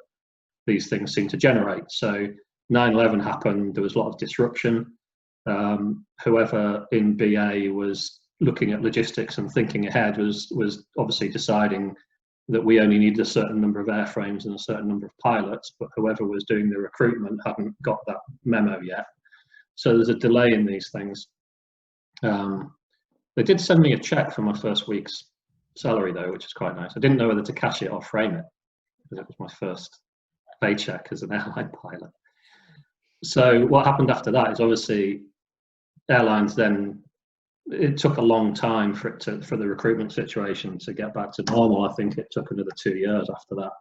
these things seem to generate. So 9/11 happened, there was a lot of disruption. Whoever in BA was looking at logistics and thinking ahead was obviously deciding that we only needed a certain number of airframes and a certain number of pilots, but whoever was doing the recruitment hadn't got that memo yet. So there's a delay in these things. They did send me a check for my first week's salary though, which is quite nice. I didn't know whether to cash it or frame it, because it was my first paycheck as an airline pilot. So what happened after that is obviously airlines then, it took a long time for the recruitment situation to get back to normal. I think it took another 2 years after that.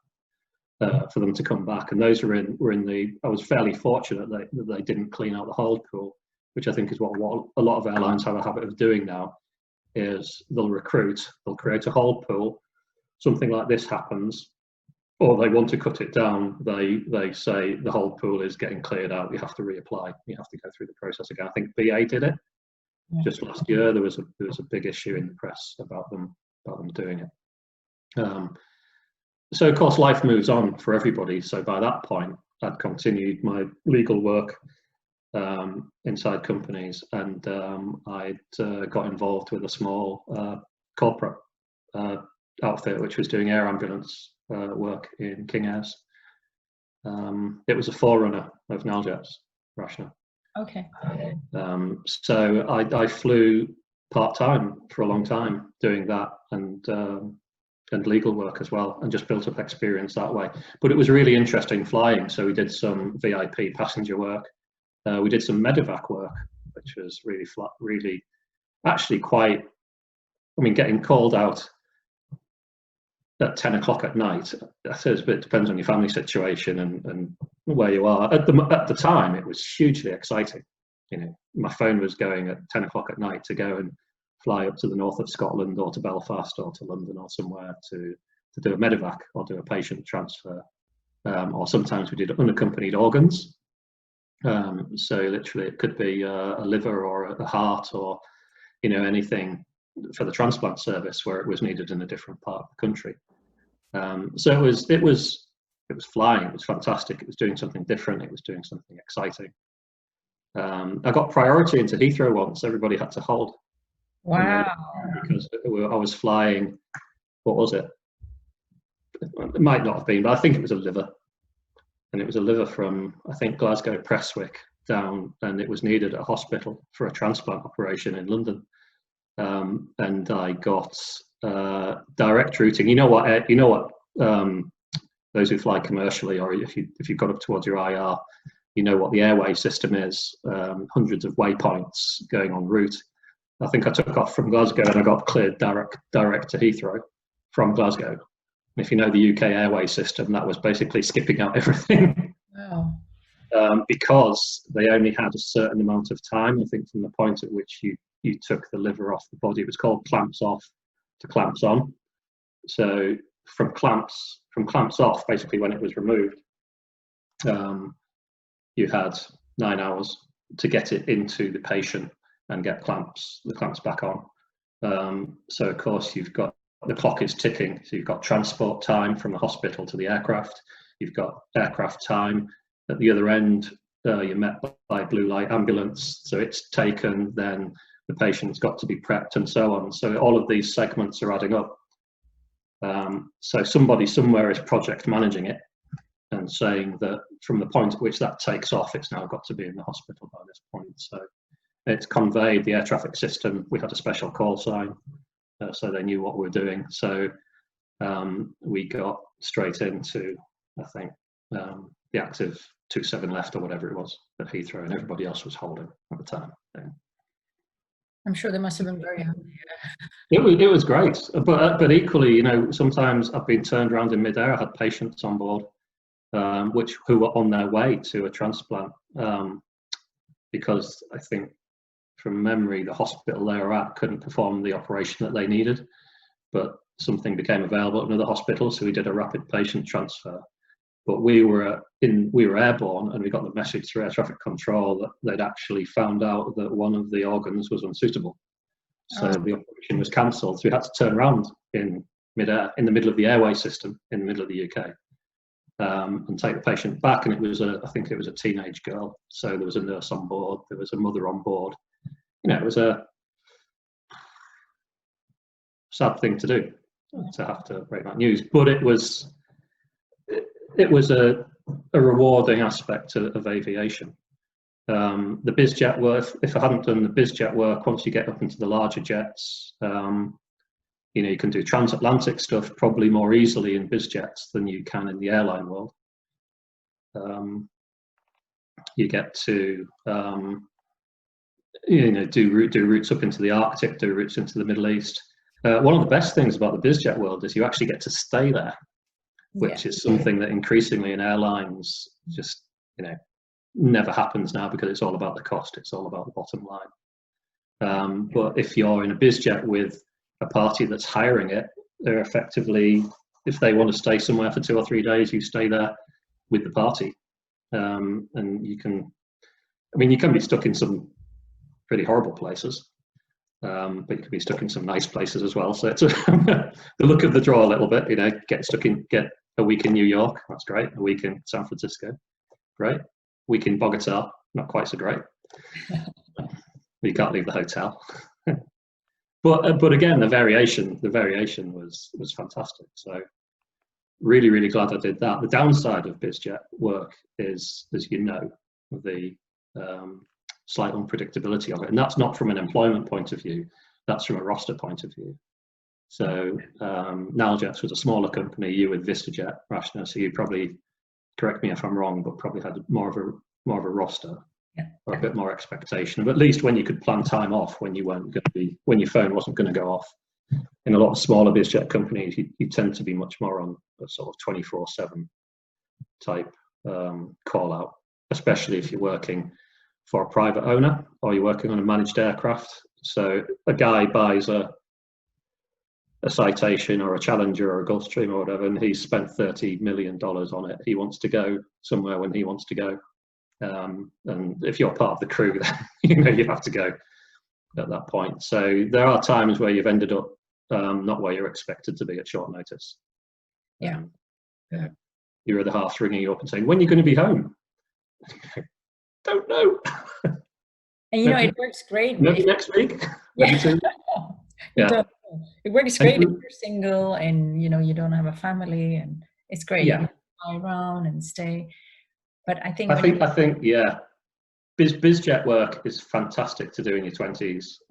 for them to come back. And those were in the, I was fairly fortunate that they didn't clean out the hold pool, which I think is what a lot of airlines have a habit of doing now, is they'll create a hold pool, something like this happens, or they want to cut it down, they say the hold pool is getting cleared out, you have to reapply, you have to go through the process again. I think BA did it just last year. There was a big issue in the press about them doing it. So of course life moves on for everybody. So by that point I'd continued my legal work inside companies, and I'd got involved with a small corporate outfit which was doing air ambulance work in King Airs. It was a forerunner of Naljets, Rashna. Okay. So I flew part-time for a long time doing that, and legal work as well, and just built up experience that way. But it was really interesting flying. So we did some VIP passenger work. We did some medevac work, which was really actually quite, I mean, getting called out at 10 o'clock at night, I suppose it depends on your family situation and where you are. At the time, it was hugely exciting. You know, my phone was going at 10 o'clock at night to go and fly up to the north of Scotland or to Belfast or to London or somewhere to do a medevac or do a patient transfer. Or sometimes we did unaccompanied organs. So literally it could be a liver or a heart, or, you know, anything for the transplant service where it was needed in a different part of the country. So it was flying. It was fantastic. It was doing something different. It was doing something exciting. I got priority into Heathrow once. Everybody had to hold. Wow. Because I was flying, what was it? It might not have been, but I think it was a liver. And it was a liver from, I think, Glasgow, Prestwick down, and it was needed at a hospital for a transplant operation in London. And I got direct routing. You know what? Those who fly commercially, or if you've got up towards your IR, you know what the airway system is. Hundreds of waypoints going en route. I think I took off from Glasgow and I got cleared direct to Heathrow from Glasgow. And if you know the UK airway system, that was basically skipping out everything. Wow. Because they only had a certain amount of time, I think, from the point at which you took the liver off the body. It was called clamps off to clamps on. So from clamps off, basically when it was removed, you had 9 hours to get it into the patient and get the clamps back on. So of course the clock is ticking. So you've got transport time from the hospital to the aircraft. You've got aircraft time. At the other end, you're met by blue light ambulance. So it's taken, then the patient's got to be prepped and so on. So all of these segments are adding up. So somebody somewhere is project managing it and saying that from the point at which that takes off, it's now got to be in the hospital by this point. So it's conveyed the air traffic system. We had a special call sign, so they knew what we were doing. So we got straight into, I think, the active 27 left or whatever it was at Heathrow, and everybody else was holding at the time. Yeah. I'm sure they must have been very happy. It was great, but equally, you know, sometimes I've been turned around in midair. I had patients on board who were on their way to a transplant because I think, from memory, the hospital they were at couldn't perform the operation that they needed, but something became available at another hospital, so we did a rapid patient transfer. But we were airborne, and we got the message through air traffic control that they'd actually found out that one of the organs was unsuitable. So the operation was cancelled. So we had to turn around in midair, in the middle of the airway system, in the middle of the UK, and take the patient back. And I think it was a teenage girl. So there was a nurse on board, there was a mother on board. You know, it was a sad thing to do, to have to break that news. But it was a rewarding aspect of aviation. The bizjet work, if I hadn't done the bizjet work, once you get up into the larger jets, you know, you can do transatlantic stuff probably more easily in bizjets than you can in the airline world. You get to you know, do routes up into the Arctic, do routes into the Middle East. One of the best things about the bizjet world is you actually get to stay there. which is something that increasingly in airlines just, never happens now, because it's all about the cost. It's all about the bottom line. But if you're in a bizjet with a party that's hiring it, they're effectively, if they want to stay somewhere for 2 or 3 days, you stay there with the party. And you can be stuck in some pretty horrible places, but you can be stuck in some nice places as well. So it's the look of the draw a little bit, get a week in New York, that's great. A week in San Francisco, great. Week in Bogota, not quite so great. You can't leave the hotel. But again, the variation was fantastic. So really, really glad I did that. The downside of bizjet work is, as you know, the slight unpredictability of it, and that's not from an employment point of view. That's from a roster point of view. So Naljets was a smaller company. You with VistaJet, Rashna, so you probably, correct me if I'm wrong, but probably had more of a roster, or a bit more expectation of at least when you could plan time off, when you weren't going to be, when your phone wasn't going to go off. In a lot of smaller bizjet companies, you tend to be much more on a sort of 24/7 type call out, especially if you're working for a private owner or you're working on a managed aircraft. So a guy buys a Citation or a Challenger or a Gulfstream or whatever, and he's spent $30 million on it. He wants to go somewhere when he wants to go. And if you're part of the crew, then you have to go at that point. So there are times where you've ended up not where you're expected to be at short notice. Your other half's ringing you up and saying, when are you going to be home? Don't know. And it works great. Maybe next week. It works great if you're single and you don't have a family, and it's great. You can fly around and stay. But I think bizjet work is fantastic to do in your 20s,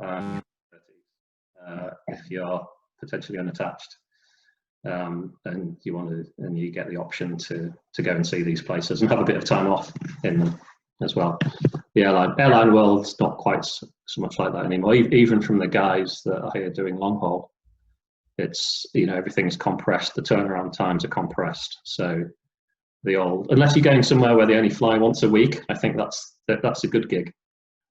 if you're potentially unattached, and you get the option to go and see these places and have a bit of time off in them as well. The airline world's not quite so much like that anymore. Even from the guys that are here doing long haul, it's everything's compressed. The turnaround times are compressed. So unless you're going somewhere where they only fly once a week, I think that's a good gig,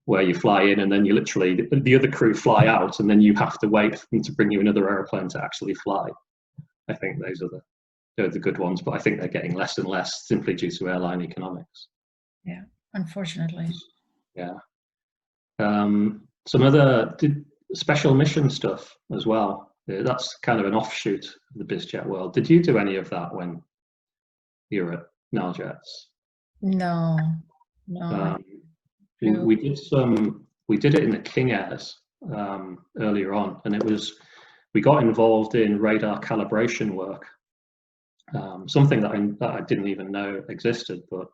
where you fly in and then you literally, the other crew fly out, and then you have to wait for them to bring you another airplane to actually fly. I think those are the good ones, but I think they're getting less and less simply due to airline economics. Yeah, unfortunately. Yeah. Some other special mission stuff as well. That's kind of an offshoot of the bizjet world. Did you do any of that when you were at Naljets? No. We did it in the King Airs earlier on, and we got involved in radar calibration work, something that I didn't even know existed. But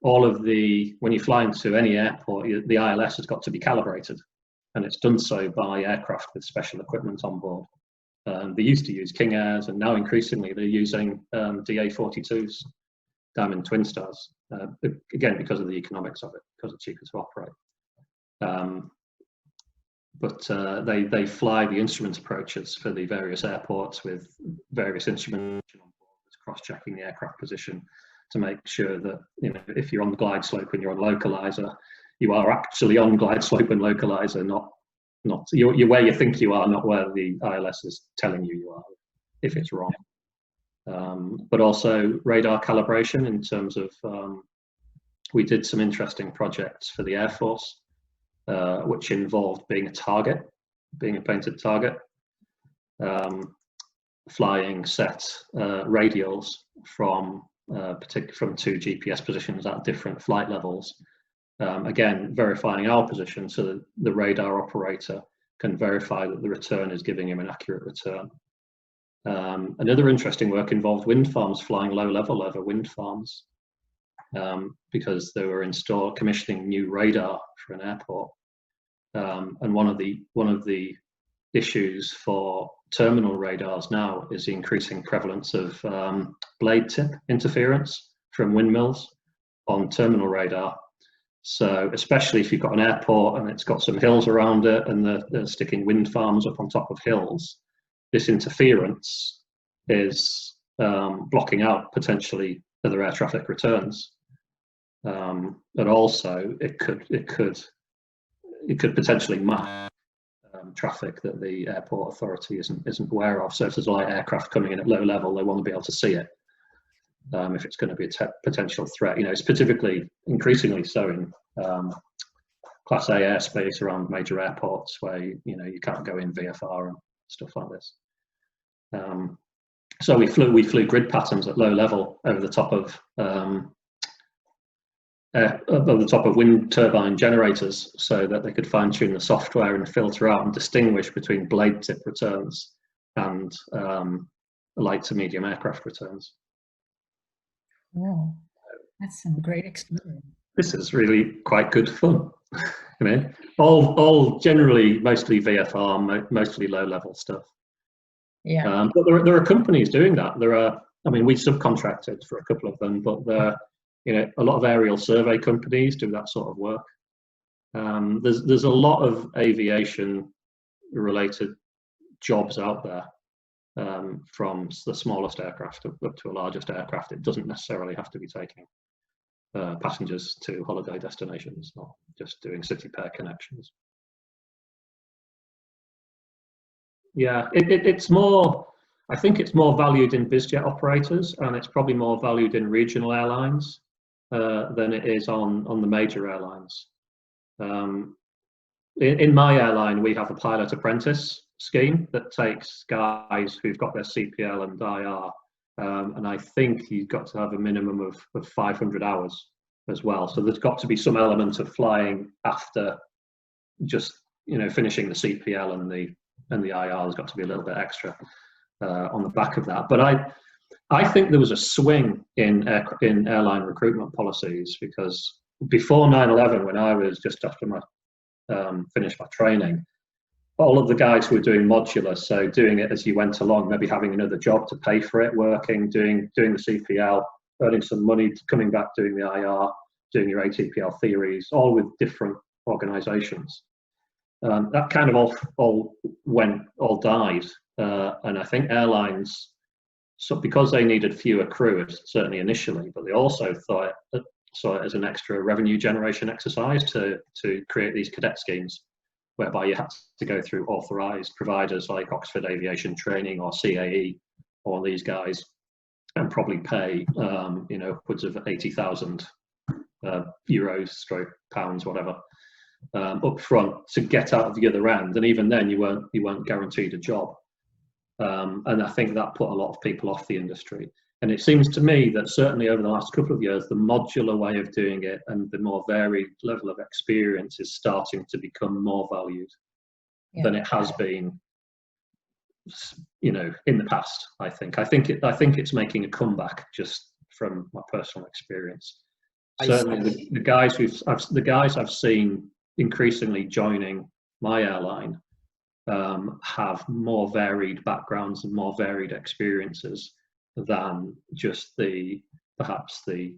when you fly into any airport, the ILS has got to be calibrated, and it's done so by aircraft with special equipment on board. They used to use King Airs, and now increasingly they're using DA-42s, Diamond Twin Stars, again because of the economics of it, because it's cheaper to operate. But they fly the instrument approaches for the various airports with various instruments on board, cross-checking the aircraft position to make sure that if you're on the glide slope and you're on localizer, you are actually on glide slope and localizer, not you're where you think you are, not where the ILS is telling you are, if it's wrong. But also radar calibration in terms of, we did some interesting projects for the Air Force, which involved being a painted target, flying set radials from 2 GPS positions at different flight levels. Again, verifying our position so that the radar operator can verify that the return is giving him an accurate return. Another interesting work involved wind farms, flying low level over wind farms, because they were commissioning new radar for an airport. And one of the issues for terminal radars now is the increasing prevalence of blade tip interference from windmills on terminal radar. So especially if you've got an airport and it's got some hills around it and they're sticking wind farms up on top of hills, this interference is blocking out potentially other air traffic returns. But also it could potentially map traffic that the airport authority isn't aware of. So if there's a light aircraft coming in at low level, they want to be able to see it. If it's going to be a potential threat, specifically increasingly so in Class A airspace around major airports where you can't go in VFR and stuff like this. So we flew grid patterns at low level over the top of wind turbine generators, so that they could fine tune the software and filter out and distinguish between blade tip returns and light to medium aircraft returns. Oh, that's some great experience. This is really quite good fun. All generally mostly VFR, mostly low level stuff. Yeah. But there are companies doing that. We subcontracted for a couple of them, but a lot of aerial survey companies do that sort of work. There's a lot of aviation related jobs out there, from the smallest aircraft up to a largest aircraft. It doesn't necessarily have to be taking passengers to holiday destinations, or just doing city pair connections. Yeah, it's more, I think it's more valued in bizjet operators, and it's probably more valued in regional airlines than it is on the major airlines. In my airline, we have a pilot apprentice scheme that takes guys who've got their CPL and IR, and I think you've got to have a minimum of 500 hours as well. So there's got to be some element of flying after just finishing the CPL, and the IR has got to be a little bit extra on the back of that. But I think there was a swing in airline recruitment policies, because before 9/11, when I was just after my finished my training, all of the guys who were doing modular, so doing it as you went along, maybe having another job to pay for it, working, doing the CPL, earning some money, coming back, doing the IR, doing your ATPL theories, all with different organisations. That kind of all died, and I think airlines, so because they needed fewer crew, certainly initially, but they also saw it as an extra revenue generation exercise to create these cadet schemes, whereby you had to go through authorised providers like Oxford Aviation Training or CAE or these guys, and probably pay upwards of 80,000 euros, pounds, whatever, up front to get out of the other end. And even then, you weren't guaranteed a job. And I think that put a lot of people off the industry. And it seems to me that certainly over the last couple of years, the modular way of doing it and the more varied level of experience is starting to become more valued than it has been, in the past. I think it's making a comeback, just from my personal experience. Certainly, the guys I've seen increasingly joining my airline have more varied backgrounds and more varied experiences than just perhaps the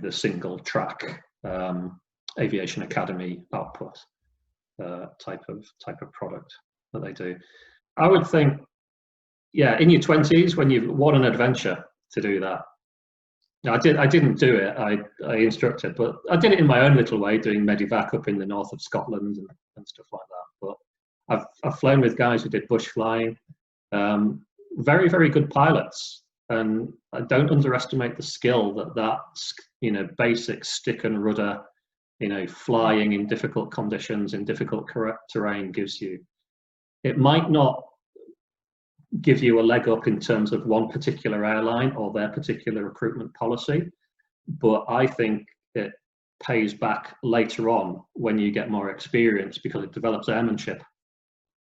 single track aviation academy output type of product that they do. I would think, in your 20s, what an adventure to do that. I didn't do it. I instructed, but I did it in my own little way, doing Medivac up in the north of Scotland and stuff like that. But I've flown with guys who did bush flying, very, very good pilots, and I don't underestimate the skill that basic stick and rudder, flying in difficult conditions, in difficult terrain gives you. It might not give you a leg up in terms of one particular airline or their particular recruitment policy, but I think it pays back later on when you get more experience, because it develops airmanship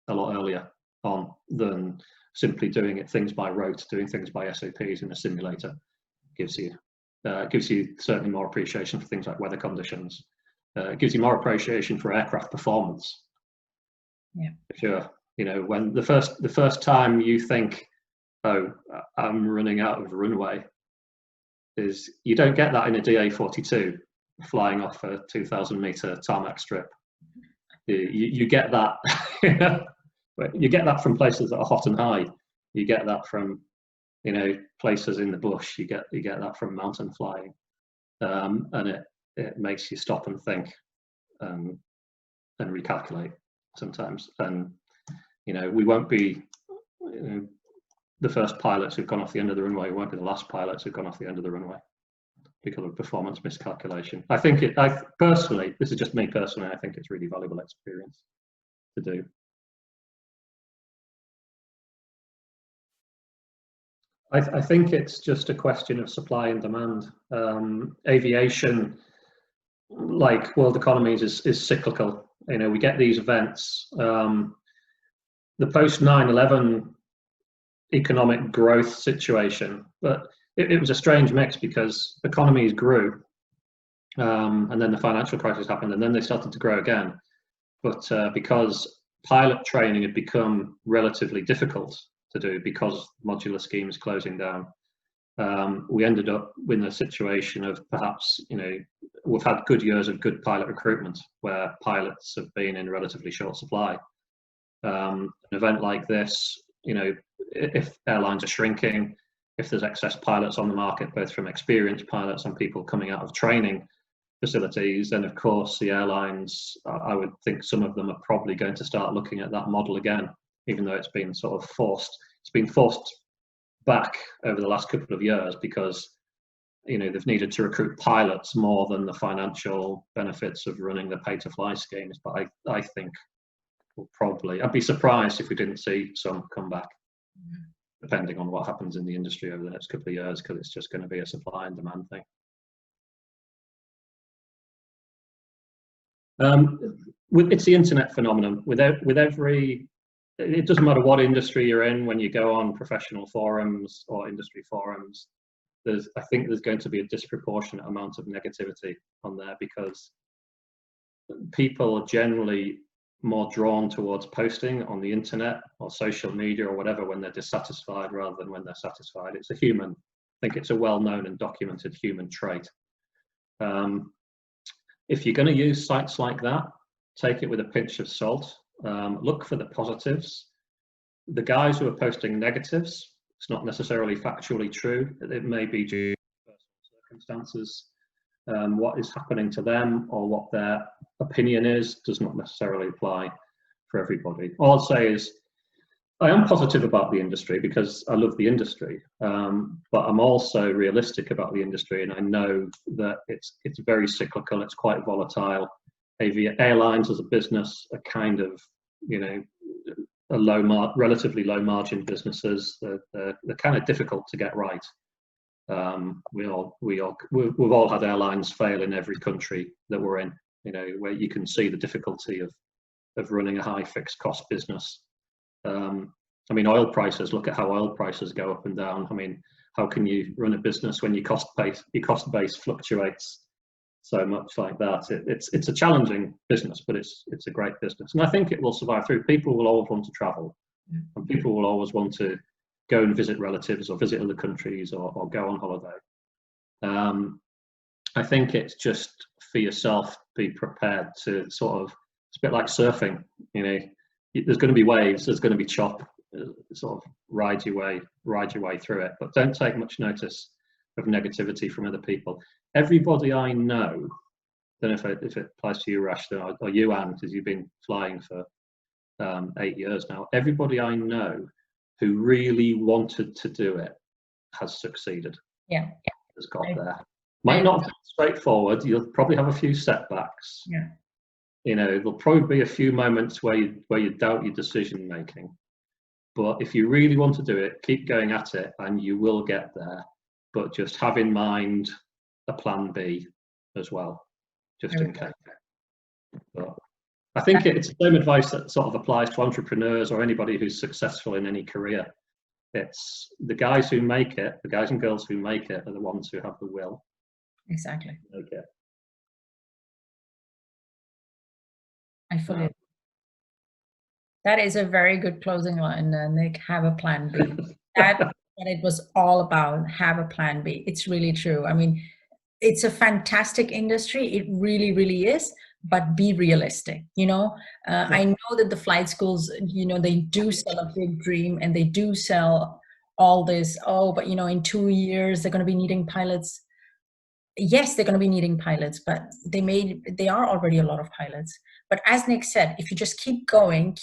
a lot earlier on than simply doing things by rote. Doing things by SOPs in a simulator gives you certainly more appreciation for things like weather conditions. It gives you more appreciation for aircraft performance. Yeah, sure. When the first time you think, oh, I'm running out of runway, is you don't get that in a DA-42 flying off a 2,000 meter tarmac strip. You get that. You get that from places that are hot and high. You get that from you know, places in the bush, you get that from mountain flying, and it makes you stop and think, and recalculate sometimes. And you know, we won't be, you know, the first pilots who've gone off the end of the runway. We won't be the last pilots who've gone off the end of the runway because of performance miscalculation. I think I personally, this is just me personally, I think it's really valuable experience to do. I think it's just a question of supply and demand. Aviation, like world economies, is cyclical. You know, we get these events. The post 9/11 economic growth situation, but it was a strange mix because economies grew, and then the financial crisis happened, and then they started to grow again. But because pilot training had become relatively difficult to do because modular schemes closing down, we ended up in a situation of perhaps, you know, we've had good years of good pilot recruitment where pilots have been in relatively short supply. An event like this, you know, if airlines are shrinking, if there's excess pilots on the market, both from experienced pilots and people coming out of training facilities, then of course the airlines, I would think some of them are probably going to start looking at that model again, even though it's been sort of forced. It's been forced back over the last couple of years because, you know, they've needed to recruit pilots more than the financial benefits of running the pay-to-fly schemes. But I think we'll probably, I'd be surprised if we didn't see some come back, depending on what happens in the industry over the next couple of years, because it's just going to be a supply and demand thing. It's the internet phenomenon. With every, it doesn't matter what industry you're in, when you go on professional forums or industry forums, I think there's going to be a disproportionate amount of negativity on there because people are generally more drawn towards posting on the internet or social media or whatever when they're dissatisfied rather than when they're satisfied. It's a human, I think it's a well-known and documented human trait. If you're going to use sites like that, take it with a pinch of salt. Look for the positives. The guys who are posting negatives, it's not necessarily factually true. It may be due to personal circumstances. What is happening to them or what their opinion is does not necessarily apply for everybody. All I'll say is I am positive about the industry because I love the industry, but I'm also realistic about the industry, and I know that it's very cyclical. It's quite volatile. Airlines as a business are kind of, you know, relatively low margin businesses. They're kind of difficult to get right. We've all had airlines fail in every country that we're in. You know, where you can see the difficulty of running a high fixed cost business. I mean, oil prices, look at how oil prices go up and down. I mean, how can you run a business when your cost base fluctuates so much like that? It's a challenging business, but it's a great business. And I think it will survive through. People will always want to travel, and people will always want to go and visit relatives or visit other countries or go on holiday. I think it's just for yourself, be prepared to sort of, it's a bit like surfing, you know, there's going to be waves, there's going to be chop, sort of ride your way through it, but don't take much notice of negativity from other people. Everybody I know, don't know if it applies to you, Rashta, or you, Anne, because you've been flying for 8 years now. Everybody I know who really wanted to do it has succeeded. Yeah. Has got there. Might not be straightforward. You'll probably have a few setbacks. Yeah. You know, there'll probably be a few moments where you doubt your decision making. But if you really want to do it, keep going at it and you will get there. But just have in mind a plan B as well, just in case. But I think it's the same advice that sort of applies to entrepreneurs or anybody who's successful in any career. It's the guys who make it, the guys and girls who make it are the ones who have the will. Exactly. Okay. I fully agree. That is a very good closing line, Nick. Have a plan B. That's what it was all about. Have a plan B. It's really true. I mean, it's a fantastic industry. It really, really is. But be realistic. You know, I know that the flight schools, you know, they do sell a big dream and they do sell all this, oh, but in 2 years they're going to be needing pilots. Yes, they're going to be needing pilots, but they are already a lot of pilots. But as Nick said, if you just keep going,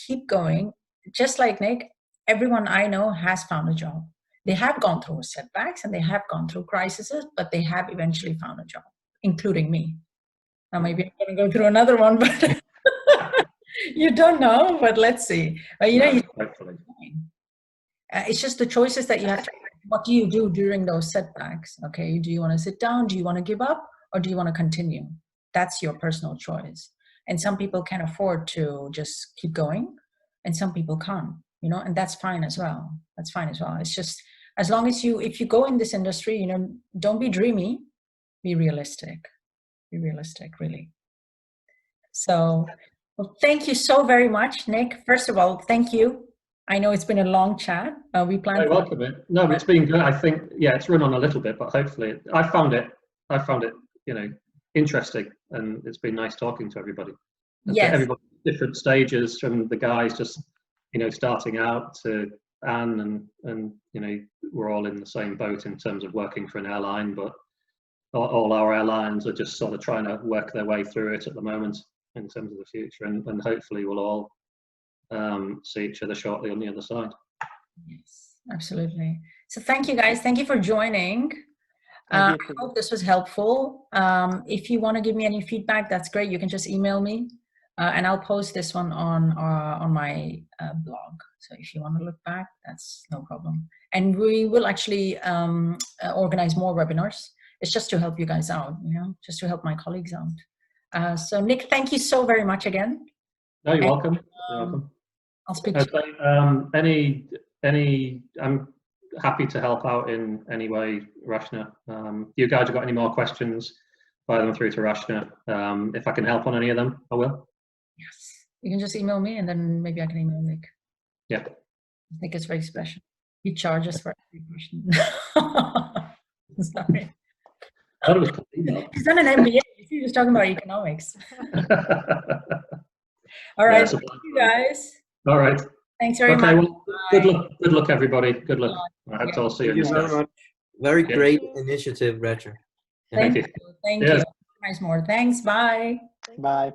just like Nick, everyone I know has found a job. They have gone through setbacks and they have gone through crises, but they have eventually found a job, including me. Now maybe I'm going to go through another one, but you don't know, but let's see. But it's just the choices that you have to make. What do you do during those setbacks? Okay, do you want to sit down? Do you want to give up? Or do you want to continue? That's your personal choice. And some people can afford to just keep going, and some people can't, and that's fine as well. That's fine as well. It's just, as long as if you go in this industry, don't be dreamy, be realistic. Be realistic, really. So, well, thank you so very much, Nick. First of all, thank you. I know it's been a long chat. We planned. You're welcome. No, it's been good. I think, it's run on a little bit, but hopefully, I found it, interesting, and it's been nice talking to everybody. Yes. Everybody at different stages, from the guys just, starting out, to Anne, and we're all in the same boat in terms of working for an airline, but all our airlines are just sort of trying to work their way through it at the moment in terms of the future, and hopefully we'll all see each other shortly on the other side. Yes, absolutely. So thank you, guys. Thank you for joining. I hope this was helpful. If you want to give me any feedback, that's great. You can just email me, and I'll post this one on my blog. So if you want to look back, that's no problem. And we will actually organize more webinars. It's just to help you guys out, just to help my colleagues out. So Nick, thank you so very much again. No, you're welcome. You're welcome. I'll speak to you. I'm happy to help out in any way, Rashna. You guys have got any more questions, fire them through to Rashna. If I can help on any of them, I will. Yes, you can just email me, and then maybe I can email Nick. Yeah. I think it's very special. He charges for every question. Sorry. I thought it was cool email. He's done an MBA. He was talking about economics. All right, thank you guys. All right. Thanks very much. Well, good luck, everybody. Good luck. I hope to all see you. Thank you very much. Very great initiative, Roger. Thank you. Thank you. Nice more. Thanks. Bye. Bye.